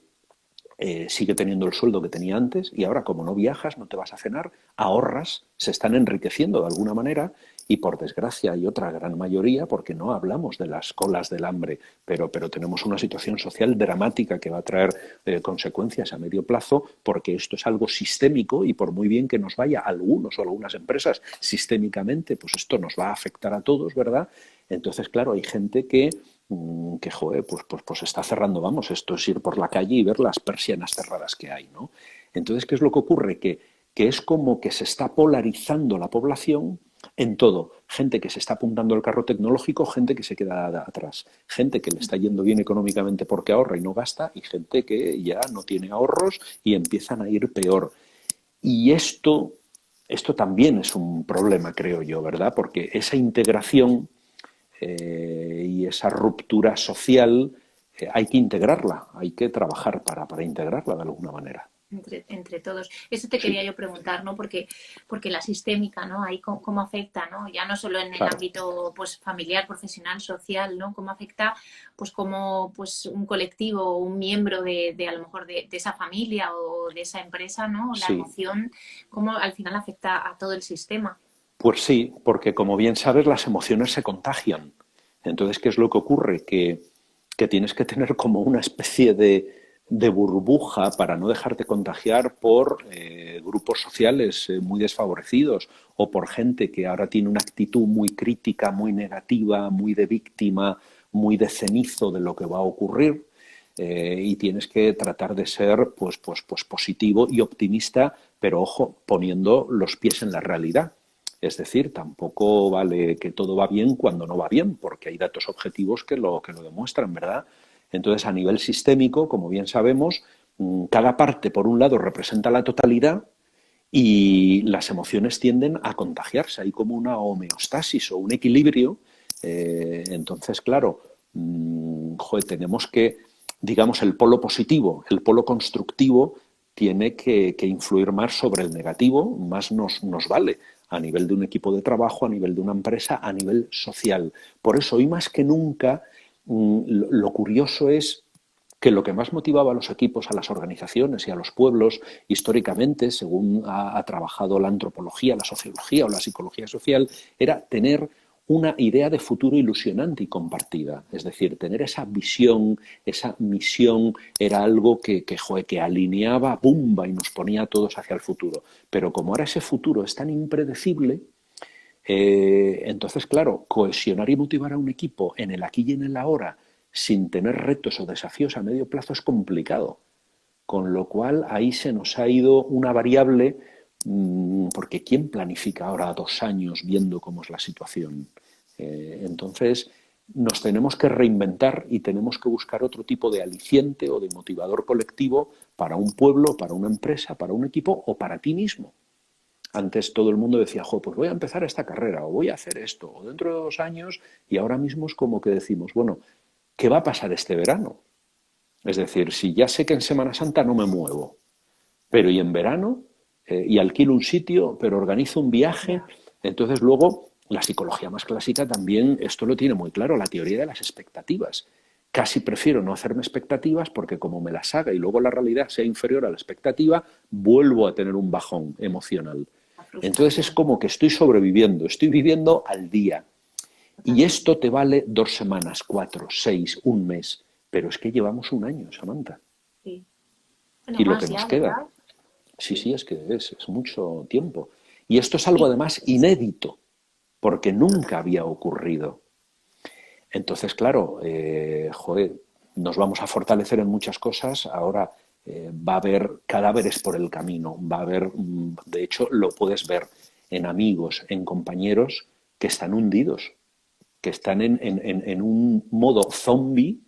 S2: sigue teniendo el sueldo que tenía antes y ahora como no viajas, no te vas a cenar, ahorras, se están enriqueciendo de alguna manera y por desgracia hay otra gran mayoría, porque no hablamos de las colas del hambre, pero tenemos una situación social dramática que va a traer consecuencias a medio plazo, porque esto es algo sistémico y por muy bien que nos vaya a algunos o algunas empresas sistémicamente, pues esto nos va a afectar a todos, ¿verdad? Entonces, claro, hay gente que joder, pues está cerrando, vamos, esto es ir por la calle y ver las persianas cerradas que hay, ¿no? Entonces, ¿qué es lo que ocurre? Que es como que se está polarizando la población en todo. Gente que se está apuntando al carro tecnológico, gente que se queda atrás, gente que le está yendo bien económicamente porque ahorra y no gasta, y gente que ya no tiene ahorros y empiezan a ir peor. Y esto también es un problema, creo yo, ¿verdad? Porque esa integración y esa ruptura social hay que integrarla, hay que trabajar para integrarla de alguna manera.
S1: Entre todos. Eso te
S2: Sí,
S1: quería yo preguntar, ¿no? Porque la sistémica, ¿no? Ahí cómo afecta, ¿no? Ya no solo en el
S2: claro.
S1: ámbito pues familiar, profesional, social, ¿no? Cómo afecta pues como pues un colectivo o un miembro de a lo mejor de esa familia o de esa empresa, ¿no? La
S2: Sí,
S1: emoción, cómo al final afecta a todo el sistema.
S2: pues sí, porque como bien sabes, las emociones se contagian. Entonces, ¿qué es lo que ocurre? Que tienes que tener como una especie de burbuja para no dejarte contagiar por grupos sociales muy desfavorecidos o por gente que ahora tiene una actitud muy crítica, muy negativa, muy de víctima, muy de cenizo de lo que va a ocurrir. Y tienes que tratar de ser pues positivo y optimista, pero ojo, poniendo los pies en la realidad. Es decir, tampoco vale que todo va bien cuando no va bien, porque hay datos objetivos que lo demuestran, ¿verdad? Entonces, a nivel sistémico, como bien sabemos, cada parte, por un lado, representa la totalidad y las emociones tienden a contagiarse. Hay como una homeostasis o un equilibrio. Entonces, claro, joder, tenemos que, digamos, el polo positivo, el polo constructivo, tiene que influir más sobre el negativo, más nos vale a nivel de un equipo de trabajo, a nivel de una empresa, a nivel social. Por eso, hoy más que nunca, lo curioso es que lo que más motivaba a los equipos, a las organizaciones y a los pueblos históricamente, según ha trabajado la antropología, la sociología o la psicología social, era tener una idea de futuro ilusionante y compartida. Es decir, tener esa visión, esa misión, era algo que alineaba, ¡bumba!, y nos ponía a todos hacia el futuro. Pero como ahora ese futuro es tan impredecible, entonces, claro, cohesionar y motivar a un equipo en el aquí y en el ahora, sin tener retos o desafíos a medio plazo, es complicado. Con lo cual, ahí se nos ha ido una variable, porque ¿quién planifica ahora a 2 años viendo cómo es la situación? Entonces, nos tenemos que reinventar y tenemos que buscar otro tipo de aliciente o de motivador colectivo para un pueblo, para una empresa, para un equipo o para ti mismo. Antes todo el mundo decía, jo, pues voy a empezar esta carrera, o voy a hacer esto, o dentro de 2 años, y ahora mismo es como que decimos, bueno, ¿qué va a pasar este verano? Es decir, si ya sé que en Semana Santa no me muevo, pero y en verano, y alquilo un sitio, pero organizo un viaje,
S1: Ya.
S2: entonces luego la psicología más clásica también esto lo tiene muy claro, la teoría de las expectativas. Casi prefiero no hacerme expectativas porque como me las haga y luego la realidad sea inferior a la expectativa, vuelvo a tener un bajón emocional.
S1: La
S2: Entonces es
S1: frustración,
S2: como que estoy sobreviviendo, estoy viviendo al día. Y
S1: totalmente.
S2: esto te vale 2 semanas, 4, 6, un mes. Pero es que llevamos un año, Samantha.
S1: Sí. Bueno,
S2: Y lo que
S1: más
S2: nos
S1: ya,
S2: queda.
S1: ¿verdad?
S2: Sí,
S1: Sí.
S2: sí, es que es mucho tiempo. Y esto es algo
S1: Y,
S2: además inédito, porque nunca había ocurrido. Entonces, claro, joder, nos vamos a fortalecer en muchas cosas. Ahora va a haber cadáveres por el camino. Va a haber, de hecho, lo puedes ver en amigos, en compañeros que están hundidos, que están en un modo zombie,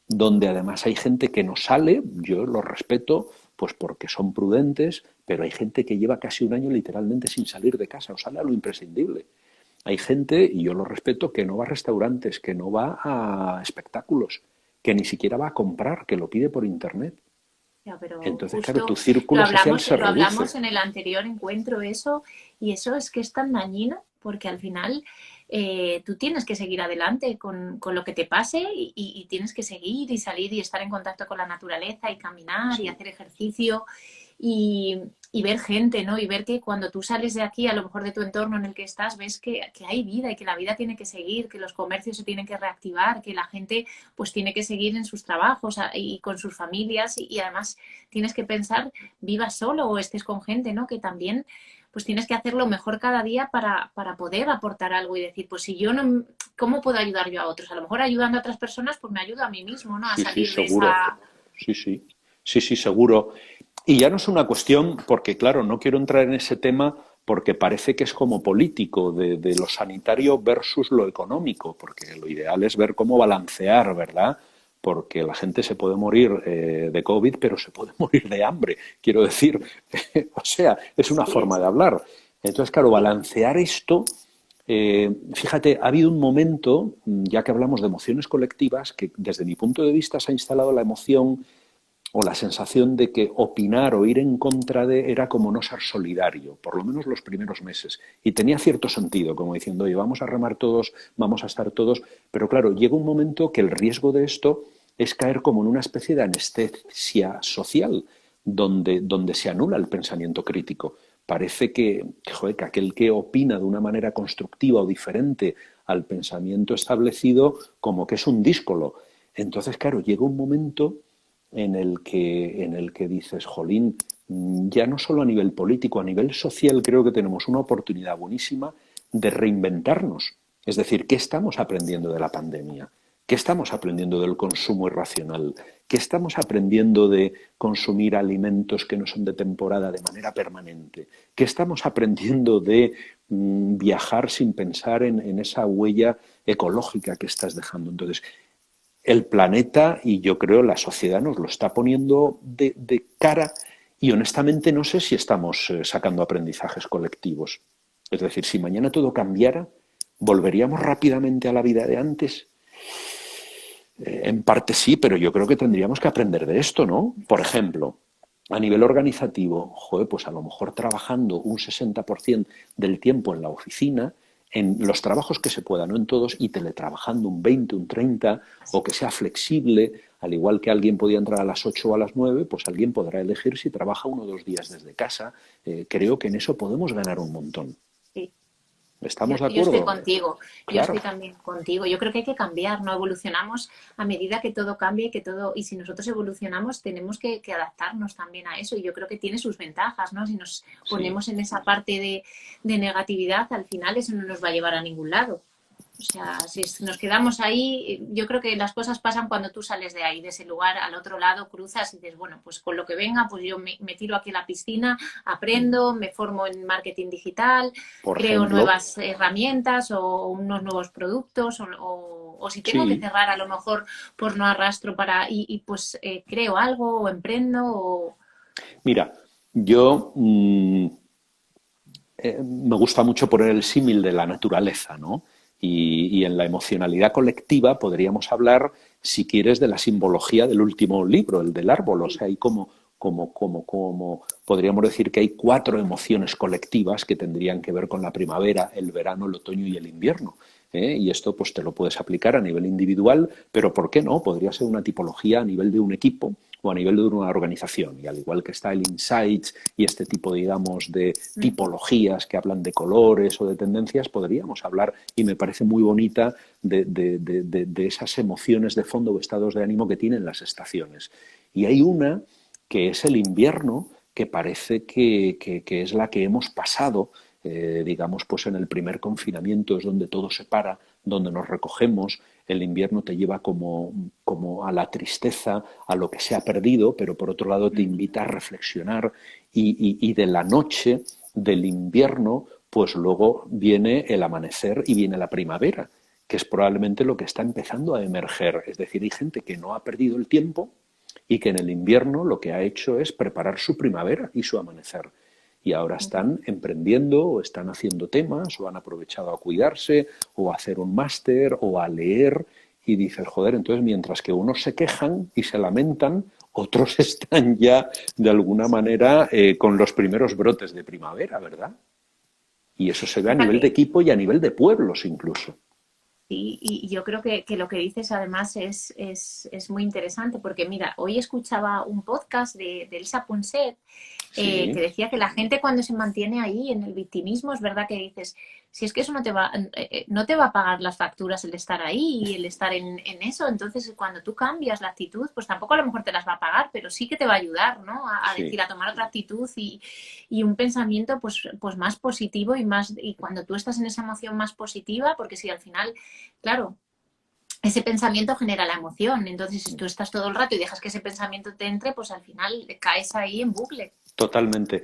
S2: donde además hay gente que no sale, yo lo respeto, pues porque son prudentes, pero hay gente que lleva casi un año literalmente sin salir de casa, o sale a lo imprescindible. Hay gente, y yo lo respeto, que no va a restaurantes, que no va a espectáculos, que ni siquiera va a comprar, que lo pide por internet.
S1: Ya, pero
S2: Entonces, claro, tu
S1: justo
S2: círculo social se
S1: lo hablamos
S2: reduce.
S1: en el anterior encuentro eso, y eso es que es tan dañino, porque al final tú tienes que seguir adelante con lo que te pase y tienes que seguir y salir y estar en contacto con la naturaleza y caminar y
S2: Sí,
S1: hacer ejercicio. Y, y ver gente, ¿no? Y ver que cuando tú sales de aquí, a lo mejor de tu entorno en el que estás, ves que hay vida y que la vida tiene que seguir, que los comercios se tienen que reactivar, que la gente pues tiene que seguir en sus trabajos y con sus familias y además tienes que pensar, vivas solo o estés con gente, ¿no? Que también pues tienes que hacerlo mejor cada día para poder aportar algo y decir, pues si yo no, ¿cómo puedo ayudar yo a otros? A lo mejor ayudando a otras personas, pues me ayudo a mí mismo, ¿no? A
S2: Sí, sí,
S1: salir de
S2: seguro.
S1: esa...
S2: Sí, sí. Sí, sí, seguro. Y ya no es una cuestión, porque claro, no quiero entrar en ese tema porque parece que es como político, de lo sanitario versus lo económico, porque lo ideal es ver cómo balancear, ¿verdad? Porque la gente se puede morir de COVID, pero se puede morir de hambre, quiero decir. O sea, es una
S1: Sí,
S2: forma de hablar. Entonces, claro,
S1: sí.
S2: balancear esto, fíjate, ha habido un momento, ya que hablamos de emociones colectivas, que desde mi punto de vista se ha instalado la emoción o la sensación de que opinar o ir en contra de era como no ser solidario, por lo menos los primeros meses. Y tenía cierto sentido, como diciendo, oye, vamos a remar todos, vamos a estar todos, pero claro, llega un momento que el riesgo de esto es caer como en una especie de anestesia social, donde se anula el pensamiento crítico. Parece joder, que aquel que opina de una manera constructiva o diferente al pensamiento establecido, como que es un díscolo. Entonces, claro, llega un momento en el que dices, jolín, ya no solo a nivel político, a nivel social creo que tenemos una oportunidad buenísima de reinventarnos. Es decir, ¿qué estamos aprendiendo de la pandemia? ¿Qué estamos aprendiendo del consumo irracional? ¿Qué estamos aprendiendo de consumir alimentos que no son de temporada de manera permanente? ¿Qué estamos aprendiendo de viajar sin pensar en esa huella ecológica que estás dejando? Entonces, el planeta y yo creo la sociedad nos lo está poniendo de cara y honestamente no sé si estamos sacando aprendizajes colectivos. Es decir, si mañana todo cambiara, ¿volveríamos rápidamente a la vida de antes? En parte sí, pero yo creo que tendríamos que aprender de esto, ¿no? Por ejemplo, a nivel organizativo, joder, pues a lo mejor trabajando un 60% del tiempo en la oficina, en los trabajos que se puedan, no en todos, y teletrabajando un 20, un 30, o que sea flexible, al igual que alguien podía entrar a las 8 o a las 9, pues alguien podrá elegir si trabaja 1 o 2 días desde casa. Creo que en eso podemos ganar un montón.
S1: Sí. Yo,
S2: ¿Estamos de
S1: yo estoy
S2: acuerdo?
S1: contigo, yo
S2: Claro,
S1: estoy también contigo. Yo creo que hay que cambiar, ¿no? Evolucionamos a medida que todo cambia y que todo, y si nosotros evolucionamos, tenemos que adaptarnos también a eso. Y yo creo que tiene sus ventajas, ¿no? Si nos
S2: sí.
S1: ponemos en esa parte de negatividad, al final eso no nos va a llevar a ningún lado. O sea, si nos quedamos ahí, yo creo que las cosas pasan cuando tú sales de ahí, de ese lugar, al otro lado, cruzas y dices, bueno, pues con lo que venga, pues yo me tiro aquí a la piscina, aprendo, me formo en marketing digital,
S2: Por
S1: creo
S2: ejemplo,
S1: nuevas herramientas o unos nuevos productos o si tengo que
S2: sí.
S1: cerrar a lo mejor pues no arrastro pues creo algo o emprendo o...
S2: Mira, yo me gusta mucho poner el símil de la naturaleza, ¿no? Y en la emocionalidad colectiva podríamos hablar, si quieres, de la simbología del último libro, el del árbol. O
S1: Sí,
S2: sea, hay como podríamos decir que hay 4 emociones colectivas que tendrían que ver con la primavera, el verano, el otoño y el invierno. Y esto pues te lo puedes aplicar a nivel individual, pero ¿por qué no? Podría ser una tipología a nivel de un equipo o a nivel de una organización. Y al igual que está el Insights y este tipo, digamos, de tipologías que hablan de colores o de tendencias, podríamos hablar, y me parece muy bonita, de esas emociones de fondo o estados de ánimo que tienen las estaciones. Y hay una que es el invierno, que parece que es la que hemos pasado, digamos, pues en el primer confinamiento es donde todo se para, donde nos recogemos, el invierno te lleva como a la tristeza, a lo que se ha perdido, pero por otro lado te invita a reflexionar y de la noche del invierno, pues luego viene el amanecer y viene la primavera, que es probablemente lo que está empezando a emerger. Es decir, hay gente que no ha perdido el tiempo y que en el invierno lo que ha hecho es preparar su primavera y su amanecer. Y ahora están emprendiendo o están haciendo temas o han aprovechado a cuidarse o a hacer un máster o a leer y dices, joder, entonces mientras que unos se quejan y se lamentan, otros están ya de alguna manera con los primeros brotes de primavera, ¿verdad? Y eso se ve a nivel de
S1: fíjate.
S2: equipo y a nivel de pueblos incluso.
S1: Sí, y yo creo que lo que dices además es muy interesante porque mira, hoy escuchaba un podcast de Elsa Ponset que
S2: Sí,
S1: decía que la gente cuando se mantiene ahí en el victimismo, es verdad que dices, si es que eso no te va a pagar las facturas el estar ahí y el estar en eso, entonces cuando tú cambias la actitud, pues tampoco a lo mejor te las va a pagar, pero sí que te va a ayudar, ¿no? A decir,
S2: sí.
S1: a tomar otra actitud y un pensamiento pues más positivo y cuando tú estás en esa emoción más positiva, porque si al final, claro, ese pensamiento genera la emoción. Entonces, si tú estás todo el rato y dejas que ese pensamiento te entre, pues al final caes ahí en bucle.
S2: Totalmente.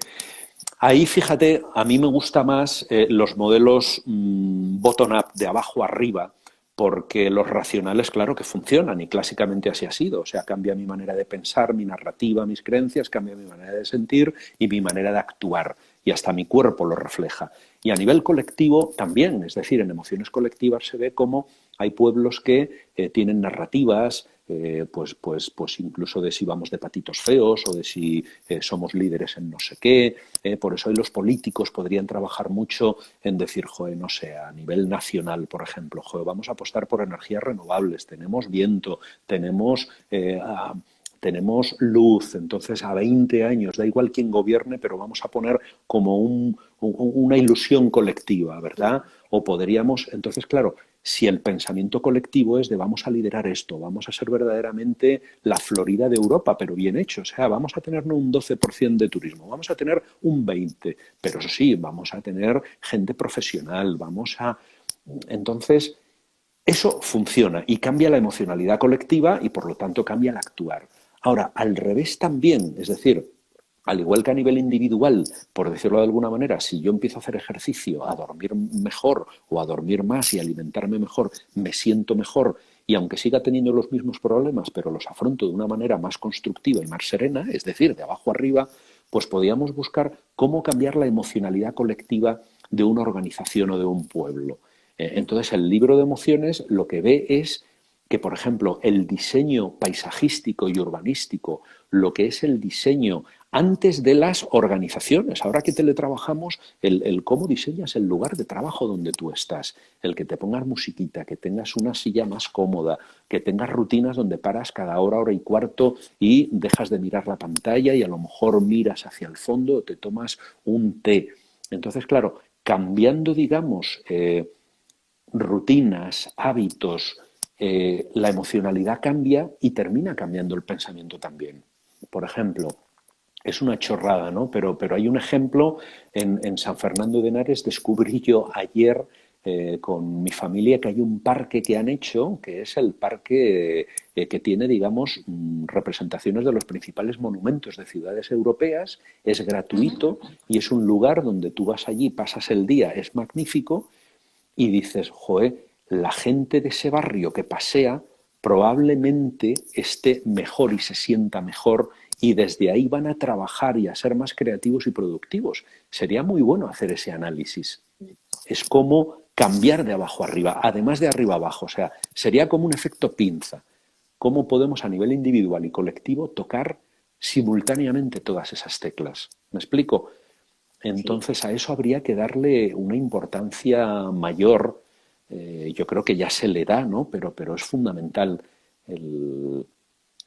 S2: Ahí, fíjate, a mí me gusta más los modelos bottom-up, de abajo arriba, porque los racionales, claro que funcionan y clásicamente así ha sido. O sea, cambia mi manera de pensar, mi narrativa, mis creencias, cambia mi manera de sentir y mi manera de actuar. Y hasta mi cuerpo lo refleja. Y a nivel colectivo también, es decir, en emociones colectivas se ve cómo hay pueblos que tienen narrativas, pues incluso de si vamos de patitos feos o de si somos líderes en no sé qué. Por eso hoy los políticos podrían trabajar mucho en decir, joder, no sé, a nivel nacional, por ejemplo, joder, vamos a apostar por energías renovables, tenemos viento, tenemos luz, entonces a 20 años, da igual quién gobierne, pero vamos a poner como una ilusión colectiva, ¿verdad? O podríamos, entonces, claro, si el pensamiento colectivo es de vamos a liderar esto, vamos a ser verdaderamente la Florida de Europa, pero bien hecho, o sea, vamos a tener no un 12% de turismo, vamos a tener un 20%, pero eso sí, vamos a tener gente profesional, vamos a... Entonces, eso funciona y cambia la emocionalidad colectiva y por lo tanto cambia el actuar. Ahora, al revés también, es decir, al igual que a nivel individual, por decirlo de alguna manera, si yo empiezo a hacer ejercicio, a dormir mejor o a dormir más y alimentarme mejor, me siento mejor y aunque siga teniendo los mismos problemas, pero los afronto de una manera más constructiva y más serena, es decir, de abajo arriba, pues podíamos buscar cómo cambiar la emocionalidad colectiva de una organización o de un pueblo. Entonces, el libro de emociones lo que ve es que, por ejemplo, el diseño paisajístico y urbanístico, lo que es el diseño antes de las organizaciones, ahora que teletrabajamos, el cómo diseñas el lugar de trabajo donde tú estás, el que te pongas musiquita, que tengas una silla más cómoda, que tengas rutinas donde paras cada hora, hora y cuarto y dejas de mirar la pantalla y a lo mejor miras hacia el fondo o te tomas un té. Entonces, claro, cambiando, digamos, rutinas, hábitos, la emocionalidad cambia y termina cambiando el pensamiento también. Por ejemplo, es una chorrada, ¿no? Pero hay un ejemplo en San Fernando de Henares, descubrí yo ayer con mi familia que hay un parque que han hecho, que es el parque que tiene, digamos, representaciones de los principales monumentos de ciudades europeas, es gratuito y es un lugar donde tú vas allí, pasas el día, es magnífico y dices, joe, la gente de ese barrio que pasea probablemente esté mejor y se sienta mejor y desde ahí van a trabajar y a ser más creativos y productivos. Sería muy bueno hacer ese análisis. Es como cambiar de abajo arriba, además de arriba abajo. O sea, sería como un efecto pinza. ¿Cómo podemos a nivel individual y colectivo tocar simultáneamente todas esas teclas? ¿Me explico?
S1: Sí,
S2: Entonces a eso habría que darle una importancia mayor. Yo creo que ya se le da, ¿no? Pero es fundamental el,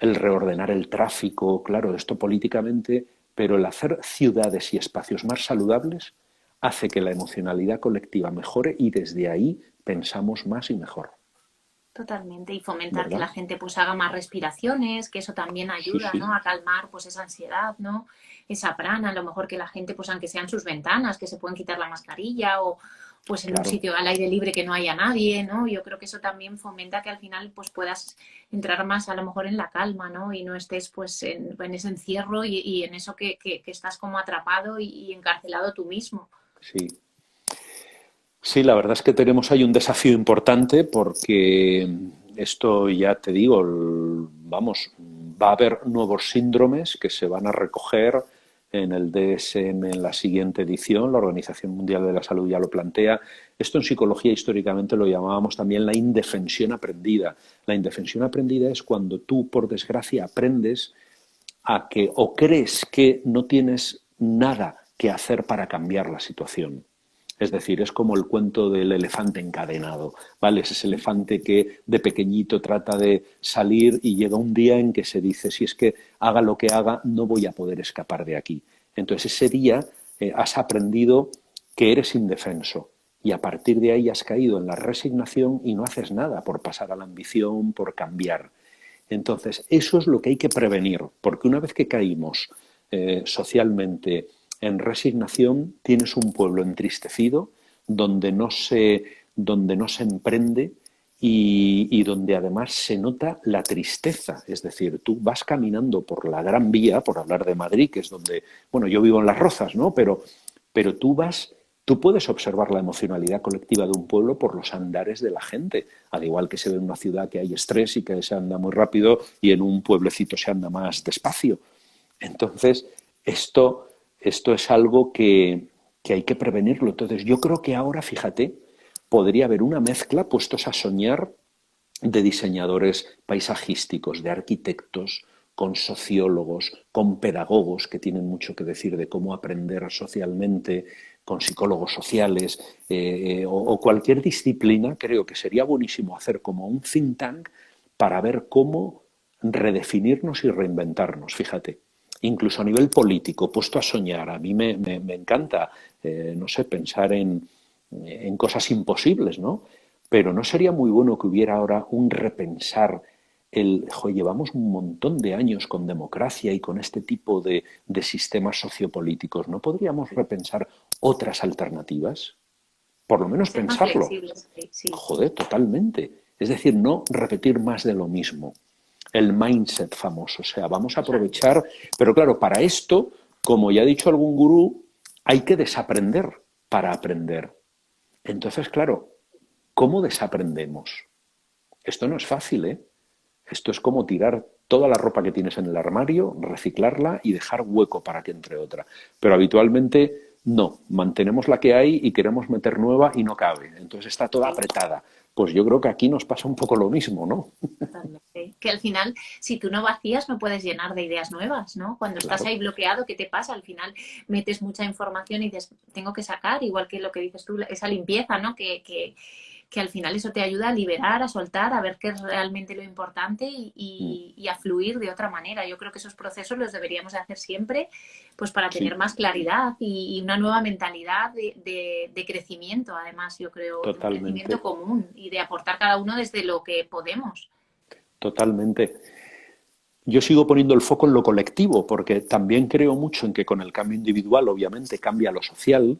S2: el reordenar el tráfico, claro, esto políticamente, pero el hacer ciudades y espacios más saludables hace que la emocionalidad colectiva mejore y desde ahí pensamos más y mejor,
S1: totalmente. Y fomentar que
S2: ¿verdad?
S1: la gente pues haga más respiraciones, que eso también
S2: Sí,
S1: ayuda, ¿no?
S2: sí,
S1: A calmar pues esa ansiedad, ¿no? Esa prana, a lo mejor que la gente pues aunque sean sus ventanas, que se pueden quitar la mascarilla o pues en un
S2: claro.
S1: sitio al aire libre que no haya nadie, ¿no? Yo creo que eso también fomenta que al final pues puedas entrar más a lo mejor en la calma, ¿no? Y no estés pues en ese encierro y en eso que estás como atrapado y encarcelado tú mismo.
S2: Sí, sí, la verdad es que tenemos ahí un desafío importante porque esto ya te digo, vamos, va a haber nuevos síndromes que se van a recoger en el DSM en la siguiente edición. La Organización Mundial de la Salud ya lo plantea. Esto en psicología históricamente lo llamábamos también la indefensión aprendida. La indefensión aprendida es cuando tú, por desgracia, aprendes a que o crees que no tienes nada que hacer para cambiar la situación. Es decir, es como el cuento del elefante encadenado, ¿vale? Es ese elefante que de pequeñito trata de salir y llega un día en que se dice, si es que haga lo que haga, no voy a poder escapar de aquí. Entonces ese día has aprendido que eres indefenso y a partir de ahí has caído en la resignación y no haces nada por pasar a la ambición, por cambiar. Entonces, eso es lo que hay que prevenir, porque una vez que caímos socialmente en resignación, tienes un pueblo entristecido donde no se emprende y donde además se nota la tristeza. Es decir, tú vas caminando por la Gran Vía, por hablar de Madrid, que es donde, bueno, yo vivo en Las Rozas, ¿no? Pero tú puedes observar la emocionalidad colectiva de un pueblo por los andares de la gente, al igual que se ve en una ciudad que hay estrés y que se anda muy rápido y en un pueblecito se anda más despacio. Entonces, esto es algo que hay que prevenirlo. Entonces, yo creo que ahora, fíjate, podría haber una mezcla, puestos a soñar, de diseñadores paisajísticos, de arquitectos, con sociólogos, con pedagogos que tienen mucho que decir de cómo aprender socialmente, con psicólogos sociales o cualquier disciplina. Creo que sería buenísimo hacer como un think tank para ver cómo redefinirnos y reinventarnos, fíjate. Incluso a nivel político, puesto a soñar, a mí me encanta, no sé, pensar en cosas imposibles, ¿no? Pero ¿no sería muy bueno que hubiera ahora un repensar llevamos un montón de años con democracia y con este tipo de sistemas sociopolíticos? ¿No podríamos repensar otras alternativas? Por lo menos
S1: Ser más
S2: pensarlo.
S1: flexibles, sí, sí.
S2: Joder, totalmente. Es decir, no repetir más de lo mismo. El mindset famoso. O sea, vamos a
S1: Exacto.
S2: aprovechar. Pero claro, para esto, como ya ha dicho algún gurú, hay que desaprender para aprender. Entonces, claro, ¿cómo desaprendemos? Esto no es fácil, ¿eh? Esto es como tirar toda la ropa que tienes en el armario, reciclarla y dejar hueco para que entre otra. Pero habitualmente no, mantenemos la que hay y queremos meter nueva y no cabe. Entonces está toda
S1: Sí.
S2: apretada. Pues yo creo que aquí nos pasa un poco lo mismo, ¿no?
S1: Totalmente. Que al final, si tú no vacías, no puedes llenar de ideas nuevas, ¿no? Cuando estás
S2: Claro.
S1: ahí bloqueado, ¿qué te pasa? Al final metes mucha información y dices, tengo que sacar, igual que lo que dices tú, esa limpieza, ¿no? Que al final eso te ayuda a liberar, a soltar, a ver qué es realmente lo importante
S2: Mm,
S1: y a fluir de otra manera. Yo creo que esos procesos los deberíamos de hacer siempre, pues para tener
S2: sí,
S1: más claridad y una nueva mentalidad de crecimiento, además, yo creo, de un crecimiento
S2: totalmente,
S1: común y de aportar cada uno desde lo que podemos.
S2: totalmente. Yo sigo poniendo el foco en lo colectivo, porque también creo mucho en que con el cambio individual, obviamente, cambia lo social,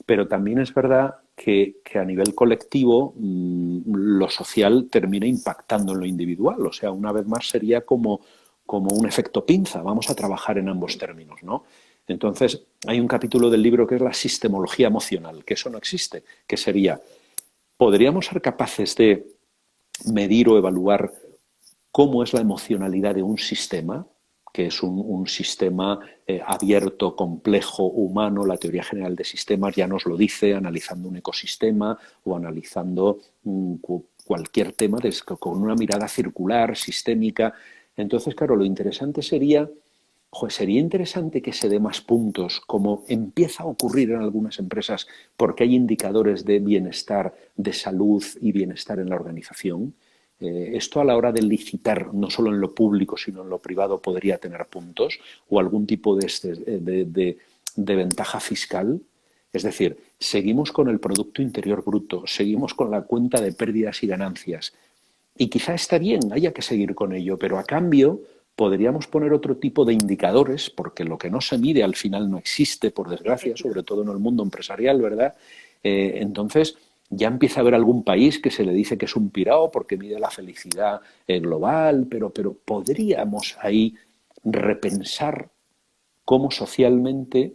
S2: pero también es verdad que a nivel colectivo lo social termina impactando en lo individual. O sea, una vez más sería como un efecto pinza. Vamos a trabajar en ambos términos, ¿no? Entonces, hay un capítulo del libro que es la sistemología emocional, que eso no existe, que sería, ¿podríamos ser capaces de medir o evaluar cómo es la emocionalidad de un sistema, que es un sistema abierto, complejo, humano? La teoría general de sistemas ya nos lo dice, analizando un ecosistema o analizando cualquier tema con una mirada circular, sistémica. Entonces, claro, lo interesante sería interesante que se dé más puntos, como empieza a ocurrir en algunas empresas, porque hay indicadores de bienestar, de salud y bienestar en la organización. Esto a la hora de licitar, no solo en lo público, sino en lo privado, podría tener puntos o algún tipo de ventaja fiscal. Es decir, seguimos con el Producto Interior Bruto, seguimos con la cuenta de pérdidas y ganancias. Y quizá está bien, haya que seguir con ello, pero a cambio podríamos poner otro tipo de indicadores, porque lo que no se mide al final no existe, por desgracia, sobre todo en el mundo empresarial, ¿verdad? Entonces, ya empieza a haber algún país que se le dice que es un pirao porque mide la felicidad global, pero podríamos ahí repensar cómo socialmente,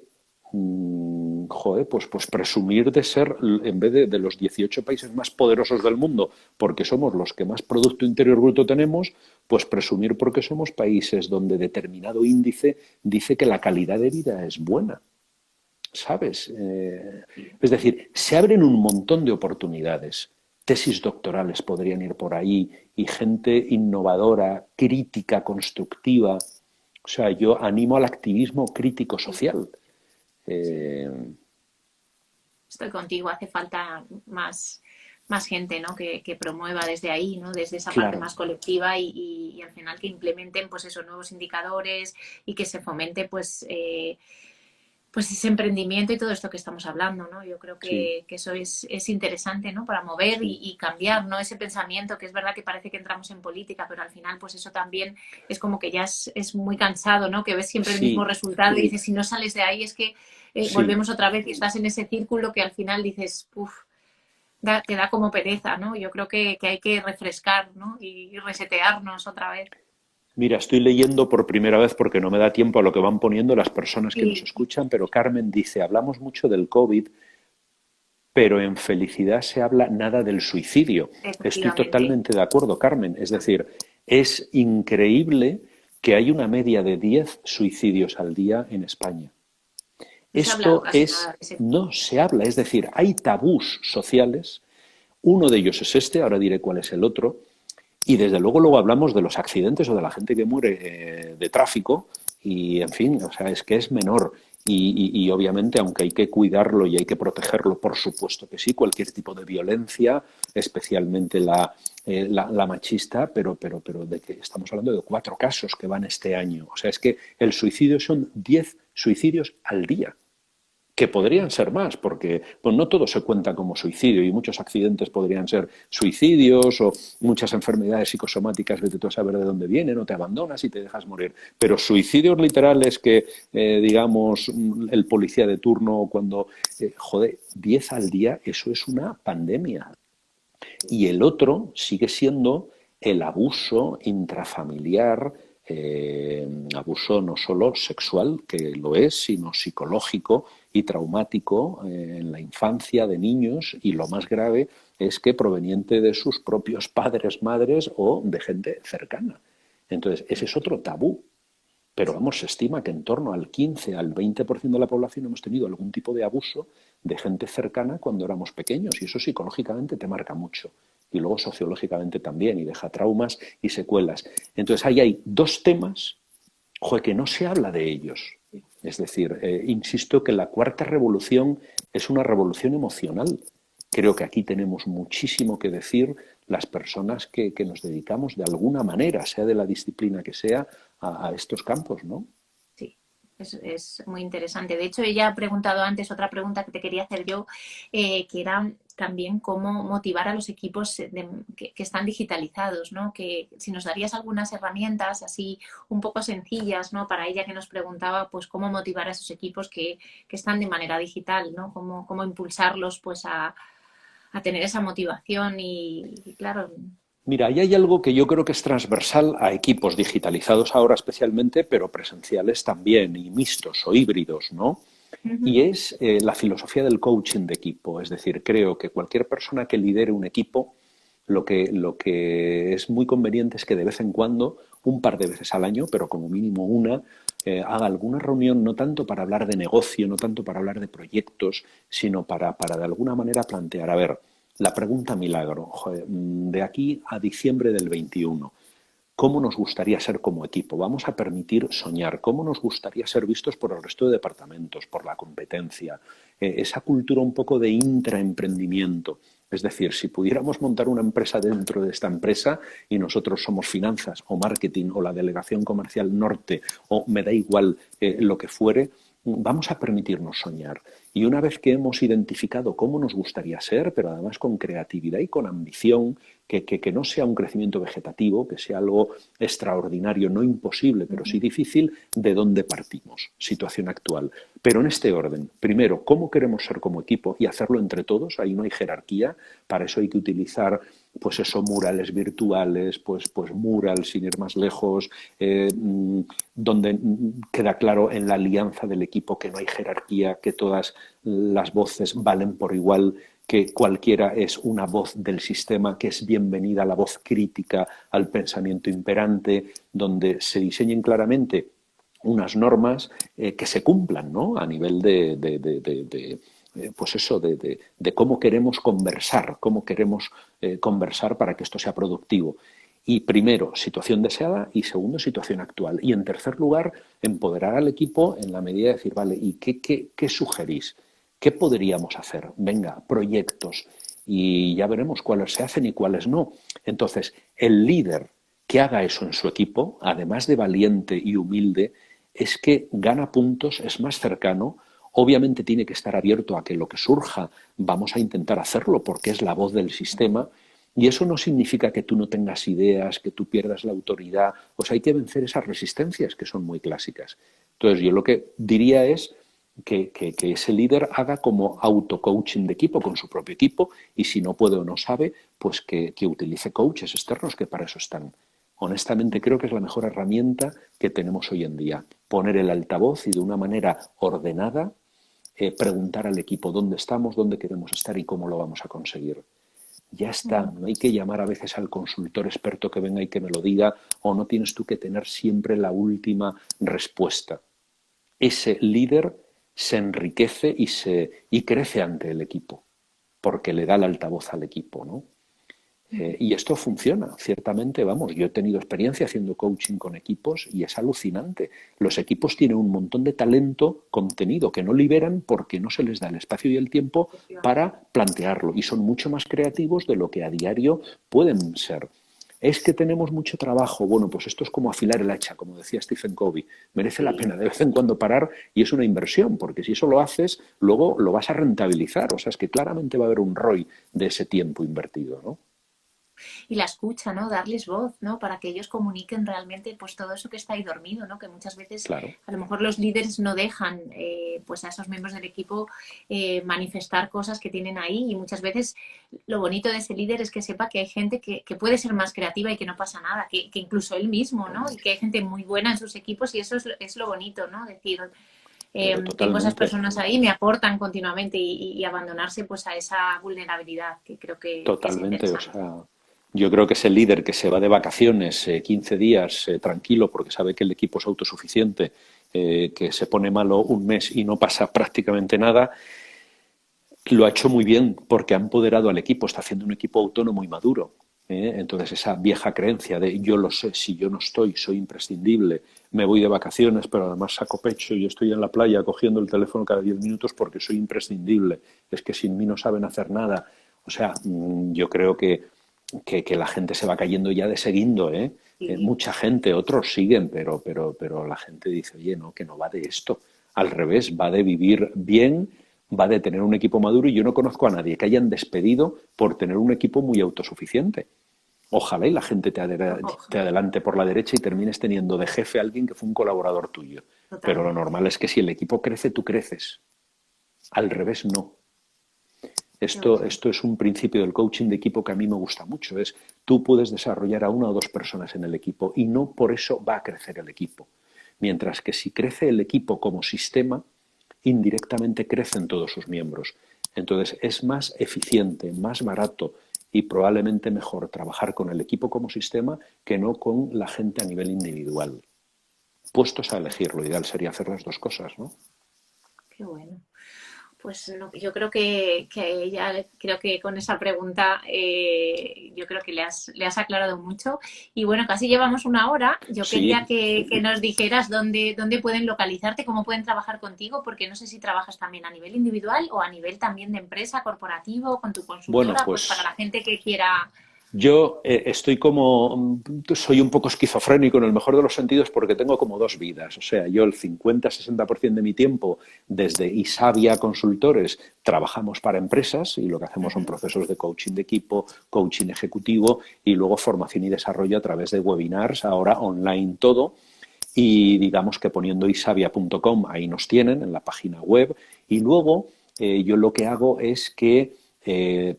S2: pues presumir de ser, en vez de los 18 países más poderosos del mundo, porque somos los que más Producto Interior Bruto tenemos, pues presumir porque somos países donde determinado índice dice que la calidad de vida es buena. ¿Sabes? Es decir, se abren un montón de oportunidades. Tesis doctorales podrían ir por ahí y gente innovadora, crítica, constructiva. O sea, yo animo al activismo crítico
S1: Sí,
S2: social.
S1: sí.
S2: Eh,
S1: Estoy contigo, hace falta más gente, ¿no? Que promueva desde ahí, ¿no? Desde esa parte
S2: Claro,
S1: más colectiva y al final que implementen pues esos nuevos indicadores y que se fomente pues ese emprendimiento y todo esto que estamos hablando, ¿no? Yo creo
S2: sí.
S1: que eso es interesante, ¿no? Para mover y cambiar, ¿no? Ese pensamiento que es verdad que parece que entramos en política, pero al final pues eso también es como que ya es muy cansado, ¿no? Que ves siempre el mismo
S2: Sí,
S1: resultado y dices, si no sales de ahí es que
S2: sí.
S1: volvemos otra vez y estás en ese círculo que al final dices, uff, te da como pereza, ¿no? Yo creo que hay que refrescar, ¿no? Y resetearnos otra vez.
S2: Mira, estoy leyendo por primera vez porque no me da tiempo a lo que van poniendo las personas que nos
S1: Sí,
S2: escuchan, pero Carmen dice, hablamos mucho del COVID, pero en felicidad se habla nada del suicidio. Estoy
S1: efectivamente.
S2: totalmente de acuerdo, Carmen. Es decir, es increíble que hay una media de 10 suicidios al día en España.
S1: No se ha hablado
S2: Esto
S1: casi nada
S2: es,
S1: de ese
S2: no se habla, es decir, hay tabús sociales. Uno de ellos es este, ahora diré cuál es el otro, y desde luego hablamos de los accidentes o de la gente que muere de tráfico y, en fin, o sea, es que es menor. Y obviamente, aunque hay que cuidarlo y hay que protegerlo, por supuesto que sí, cualquier tipo de violencia, especialmente la machista, pero de que estamos hablando de 4 casos que van este año. O sea, es que el suicidio son 10 suicidios al día que podrían ser más, porque pues, no todo se cuenta como suicidio y muchos accidentes podrían ser suicidios o muchas enfermedades psicosomáticas, vete tú a saber de dónde vienen, o te abandonas y te dejas morir. Pero suicidios literales que, digamos, el policía de turno cuando, joder, 10 al día, eso es una pandemia. Y el otro sigue siendo el abuso intrafamiliar, abuso no solo sexual, que lo es, sino psicológico y traumático en la infancia de niños, y lo más grave es que proveniente de sus propios padres, madres o de gente cercana. Entonces, ese es otro tabú. Pero vamos, se estima que en torno al 15 al 20% de la población hemos tenido algún tipo de abuso de gente cercana cuando éramos pequeños, y eso psicológicamente te marca mucho. Y luego sociológicamente también, y deja traumas y secuelas. Entonces ahí hay dos temas, joder, que no se habla de ellos. Es decir, insisto que la cuarta revolución es una revolución emocional. Creo que aquí tenemos muchísimo que decir las personas que nos dedicamos de alguna manera, sea de la disciplina que sea, a estos campos, ¿no?
S1: Sí, es muy interesante. De hecho, ella ha preguntado antes otra pregunta que te quería hacer yo, que era también cómo motivar a los equipos que están digitalizados, ¿no? Que si nos darías algunas herramientas así un poco sencillas, ¿no? Para ella que nos preguntaba, pues cómo motivar a esos equipos que están de manera digital, ¿no? Cómo impulsarlos, pues a tener esa motivación y claro,
S2: Mira, ahí hay algo que yo creo que es transversal a equipos digitalizados ahora especialmente, pero presenciales también, y mixtos o híbridos, ¿no? Y es la filosofía del coaching de equipo. Es decir, creo que cualquier persona que lidere un equipo, lo que es muy conveniente es que de vez en cuando, un par de veces al año, pero como mínimo una, haga alguna reunión, no tanto para hablar de negocio, no tanto para hablar de proyectos, sino para de alguna manera plantear, a ver, la pregunta milagro, joder, de aquí a diciembre del 21, ¿cómo nos gustaría ser como equipo? Vamos a permitir soñar. ¿Cómo nos gustaría ser vistos por el resto de departamentos, por la competencia? Esa cultura un poco de intraemprendimiento. Es decir, si pudiéramos montar una empresa dentro de esta empresa y nosotros somos finanzas o marketing o la delegación comercial norte o me da igual lo que fuere, vamos a permitirnos soñar. Y una vez que hemos identificado cómo nos gustaría ser, pero además con creatividad y con ambición, que no sea un crecimiento vegetativo, que sea algo extraordinario, no imposible, pero sí difícil, ¿de dónde partimos? Situación actual. Pero en este orden, primero, ¿cómo queremos ser como equipo? Y hacerlo entre todos, ahí no hay jerarquía, para eso hay que utilizar pues eso, murales virtuales, pues mural, sin ir más lejos, donde queda claro en la alianza del equipo que no hay jerarquía, que todas las voces valen por igual, que cualquiera es una voz del sistema, que es bienvenida la voz crítica al pensamiento imperante, donde se diseñen claramente unas normas que se cumplan, ¿no? A nivel pues eso, de cómo queremos conversar para que esto sea productivo. Y primero, situación deseada, y segundo, situación actual. Y en tercer lugar, empoderar al equipo en la medida de decir, vale, ¿y qué sugerís? ¿Qué podríamos hacer? Venga, proyectos y ya veremos cuáles se hacen y cuáles no. Entonces, el líder que haga eso en su equipo, además de valiente y humilde, es que gana puntos, es más cercano. Obviamente tiene que estar abierto a que lo que surja vamos a intentar hacerlo porque es la voz del sistema. Y eso no significa que tú no tengas ideas, que tú pierdas la autoridad. O sea, hay que vencer esas resistencias que son muy clásicas. Entonces, yo lo que diría es que ese líder haga como auto-coaching de equipo con su propio equipo y si no puede o no sabe, pues que utilice coaches externos que para eso están. Honestamente creo que es la mejor herramienta que tenemos hoy en día. Poner el altavoz y de una manera ordenada preguntar al equipo dónde estamos, dónde queremos estar y cómo lo vamos a conseguir. Ya está, no hay que llamar a veces al consultor experto que venga y que me lo diga o no tienes tú que tener siempre la última respuesta. Ese líder se enriquece y crece ante el equipo, porque le da el altavoz al equipo, ¿no? Y esto funciona, ciertamente, vamos, yo he tenido experiencia haciendo coaching con equipos y es alucinante. Los equipos tienen un montón de talento contenido que no liberan porque no se les da el espacio y el tiempo para plantearlo y son mucho más creativos de lo que a diario pueden ser. Es que tenemos mucho trabajo. Bueno, pues esto es como afilar el hacha, como decía Stephen Covey. Merece la pena de vez en cuando parar y es una inversión, porque si eso lo haces, luego lo vas a rentabilizar. O sea, es que claramente va a haber un ROI de ese tiempo invertido, ¿no?
S1: Y la escucha, ¿no? Darles voz, ¿no? Para que ellos comuniquen realmente pues todo eso que está ahí dormido, ¿no? Que muchas veces
S2: Claro.
S1: a lo mejor los líderes no dejan pues a esos miembros del equipo manifestar cosas que tienen ahí y muchas veces lo bonito de ese líder es que sepa que hay gente que puede ser más creativa y que no pasa nada, que incluso él mismo, ¿no? Y que hay gente muy buena en sus equipos y eso es lo bonito, ¿no? Decir,
S2: Pero
S1: tengo esas
S2: totalmente,
S1: personas ahí, me aportan continuamente y abandonarse pues a esa vulnerabilidad que creo que es
S2: totalmente. O
S1: interesante.
S2: sea, yo creo que ese líder que se va de vacaciones 15 días tranquilo porque sabe que el equipo es autosuficiente, que se pone malo un mes y no pasa prácticamente nada, lo ha hecho muy bien porque ha empoderado al equipo, está haciendo un equipo autónomo y maduro. Entonces esa vieja creencia de yo lo sé, si yo no estoy, soy imprescindible, me voy de vacaciones, pero además saco pecho y estoy en la playa cogiendo el teléfono cada 10 minutos porque soy imprescindible, es que sin mí no saben hacer nada. O sea, yo creo que la gente se va cayendo ya de seguindo, ¿eh?
S1: Sí.
S2: Mucha gente, otros siguen, pero la gente dice, oye, no, que no va de esto. Al revés, va de vivir bien, va de tener un equipo maduro y yo no conozco a nadie que hayan despedido por tener un equipo muy autosuficiente. Ojalá y la gente te
S1: Ojalá,
S2: adelante por la derecha y termines teniendo de jefe a alguien que fue un colaborador tuyo. Pero lo
S1: totalmente.
S2: normal es que si el equipo crece, tú creces. Al revés, no.
S1: Qué
S2: Esto,
S1: bueno.
S2: esto es un principio del coaching de equipo que a mí me gusta mucho. Es tú puedes desarrollar a una o dos personas en el equipo y no por eso va a crecer el equipo. Mientras que si crece el equipo como sistema, indirectamente crecen todos sus miembros. Entonces es más eficiente, más barato y probablemente mejor trabajar con el equipo como sistema que no con la gente a nivel individual. Puestos a elegir, lo ideal sería hacer las dos cosas, ¿no?
S1: Qué bueno. Pues no, yo creo que ya creo que con esa pregunta yo creo que le has aclarado mucho. Y bueno, casi llevamos una hora. Yo quería
S2: Sí,
S1: que nos dijeras dónde pueden localizarte, cómo pueden trabajar contigo, porque no sé si trabajas también a nivel individual o a nivel también de empresa, corporativo, con tu
S2: bueno,
S1: consultora, pues para la gente que quiera.
S2: yo estoy como, soy un poco esquizofrénico en el mejor de los sentidos porque tengo como dos vidas. O sea, yo el 50-60% de mi tiempo desde Isavia Consultores trabajamos para empresas y lo que hacemos son procesos de coaching de equipo, coaching ejecutivo y luego formación y desarrollo a través de webinars, ahora online todo. Y digamos que poniendo isavia.com ahí nos tienen en la página web. Y luego yo lo que hago es que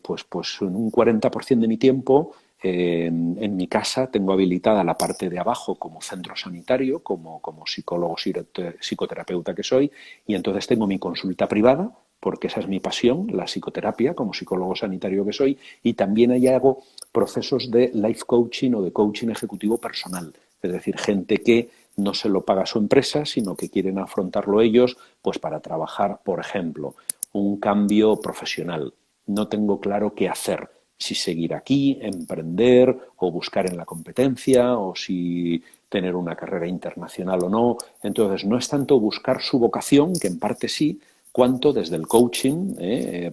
S2: pues en un 40% de mi tiempo en mi casa tengo habilitada la parte de abajo como centro sanitario, como psicólogo, psicoterapeuta que soy, y entonces tengo mi consulta privada, porque esa es mi pasión, la psicoterapia, como psicólogo sanitario que soy, y también ahí hago procesos de life coaching o de coaching ejecutivo personal, es decir, gente que no se lo paga su empresa, sino que quieren afrontarlo ellos, pues para trabajar, por ejemplo, un cambio profesional. No tengo claro qué hacer, si seguir aquí, emprender o buscar en la competencia o si tener una carrera internacional o no. Entonces, no es tanto buscar su vocación, que en parte sí, cuanto desde el coaching,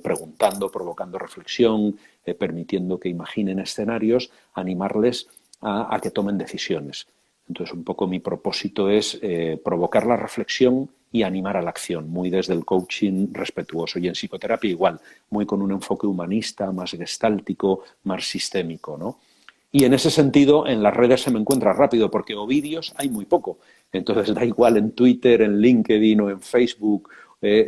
S2: preguntando, provocando reflexión, permitiendo que imaginen escenarios, animarles a que tomen decisiones. Entonces, un poco mi propósito es provocar la reflexión y animar a la acción, muy desde el coaching respetuoso. Y en psicoterapia igual, muy con un enfoque humanista, más gestáltico, más sistémico, ¿no? Y en ese sentido, en las redes se me encuentra rápido, porque vídeos hay muy poco. Entonces, da igual en Twitter, en LinkedIn o en Facebook,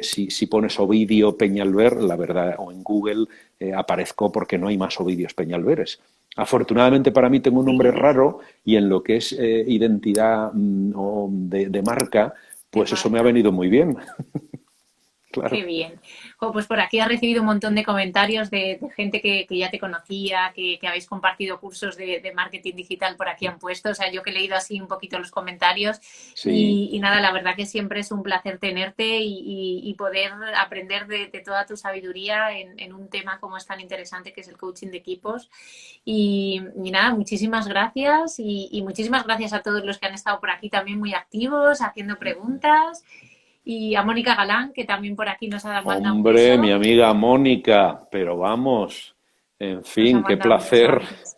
S2: si pones Ovidio Peñalver, la verdad, o en Google aparezco porque no hay más Ovidios Peñalveres. Afortunadamente para mí tengo un nombre raro y en lo que es identidad de marca, pues eso me ha venido muy bien. Claro.
S1: Qué bien. Pues por aquí has recibido un montón de comentarios de gente que ya te conocía, que habéis compartido cursos de marketing digital por aquí han puesto. O sea, yo que he leído así un poquito los comentarios
S2: Sí.
S1: y nada, la verdad que siempre es un placer tenerte y poder aprender de toda tu sabiduría en un tema como es tan interesante que es el coaching de equipos. Y nada, muchísimas gracias y muchísimas gracias a todos los que han estado por aquí también muy activos, haciendo preguntas. Y a Mónica Galán, que también por aquí nos ha mandado un
S2: Hombre, mi
S1: beso.
S2: amiga Mónica, pero vamos, en
S1: Nos ha
S2: fin, qué
S1: mandado un beso
S2: placer.
S1: antes.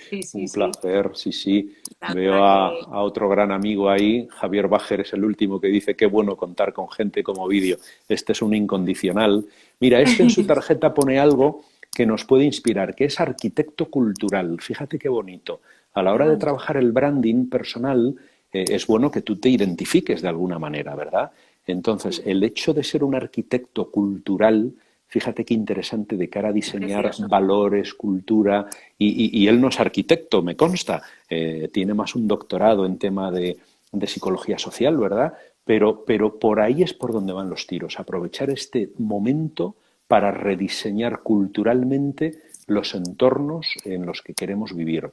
S1: Sí, sí,
S2: Un
S1: sí.
S2: placer, sí, sí.
S1: La
S2: Veo
S1: verdad que
S2: a otro gran amigo ahí, Javier Bajer es el último que dice qué bueno contar con gente como Vídeo. Este es un incondicional. Mira, este en su tarjeta pone algo que nos puede inspirar, que es arquitecto cultural. Fíjate qué bonito. A la
S1: qué
S2: hora de
S1: bonito.
S2: trabajar el branding personal, es bueno que tú te identifiques de alguna manera, ¿verdad? Entonces,
S1: Sí,
S2: el hecho de ser un arquitecto cultural, fíjate qué interesante de cara a
S1: es
S2: diseñar
S1: precioso.
S2: valores, cultura, y él no es arquitecto, me consta, tiene más un doctorado en tema de psicología social, ¿verdad? Pero por ahí es por donde van los tiros, aprovechar este momento para rediseñar culturalmente los entornos en los que queremos vivir,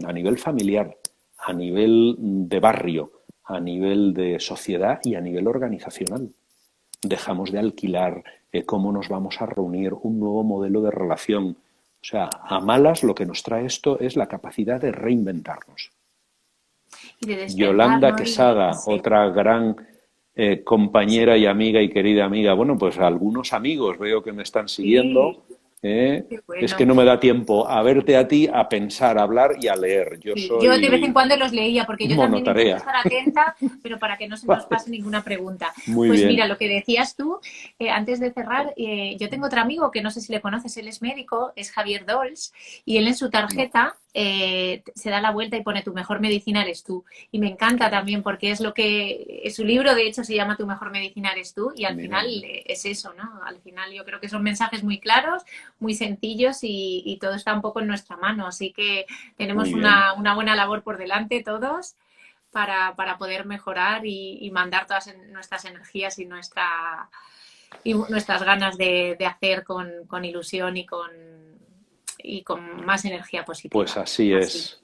S2: a nivel familiar, a nivel de barrio, a nivel de sociedad y a nivel organizacional. Dejamos de alquilar, cómo nos vamos a reunir, un nuevo modelo de relación. O sea, a malas lo que nos trae esto es la capacidad de reinventarnos.
S1: Y de despertar,
S2: Yolanda
S1: ¿no? Y
S2: Quesada,
S1: sí,
S2: otra gran
S1: sí,
S2: compañera y amiga y querida amiga. Bueno, pues algunos amigos veo que me están
S1: sí,
S2: siguiendo. ¿eh?
S1: qué
S2: Es que
S1: bueno.
S2: no me da tiempo a verte a ti, a pensar, a hablar y a leer. Yo
S1: Sí, yo de vez en
S2: soy
S1: cuando los leía porque yo también intento
S2: monotarea.
S1: estar atenta, pero para que no se nos
S2: Vale.
S1: pase ninguna pregunta.
S2: Muy
S1: Pues mira,
S2: bien.
S1: lo que decías tú, antes de cerrar, yo tengo otro amigo que no sé si le conoces, él es médico, es Javier Dols, y él en su
S2: No,
S1: tarjeta se da la vuelta y pone tu mejor medicina eres tú. Y me
S2: qué
S1: encanta
S2: bonito.
S1: también porque es lo que, su libro de hecho se llama Tu mejor medicina eres tú y al
S2: Mira,
S1: final
S2: mira.
S1: es eso, ¿no? Al final yo creo que son mensajes muy claros, muy sencillos y todo está un poco en nuestra mano, así que tenemos
S2: Muy bien.
S1: una buena labor por delante todos para poder mejorar y mandar todas nuestras energías y nuestras ganas de hacer con ilusión y con más energía
S2: Pues
S1: positiva.
S2: así
S1: Así,
S2: es.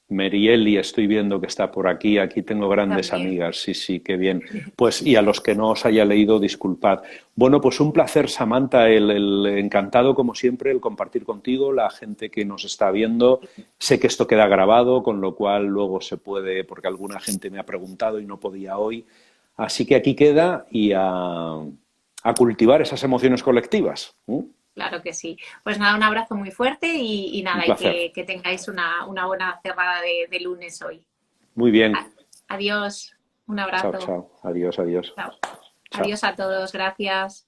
S2: Merieli, estoy viendo que está por aquí. Aquí tengo grandes
S1: también.
S2: amigas. Sí, sí, qué bien. Pues, y a los que no os haya leído, disculpad. Bueno, pues un placer, Samantha. El encantado, como siempre, el compartir contigo, la gente que nos está viendo. Sé que esto queda grabado, con lo cual luego se puede, porque alguna gente me ha preguntado y no podía hoy. Así que aquí queda y a cultivar esas emociones colectivas.
S1: Claro que sí. Pues nada, un abrazo muy fuerte y
S2: Un
S1: nada, y
S2: placer.
S1: que tengáis una buena cerrada de lunes hoy.
S2: Muy bien.
S1: Adiós, un
S2: Chao,
S1: abrazo.
S2: chao. Adiós, adiós.
S1: Chao.
S2: Chao.
S1: Adiós a todos, gracias.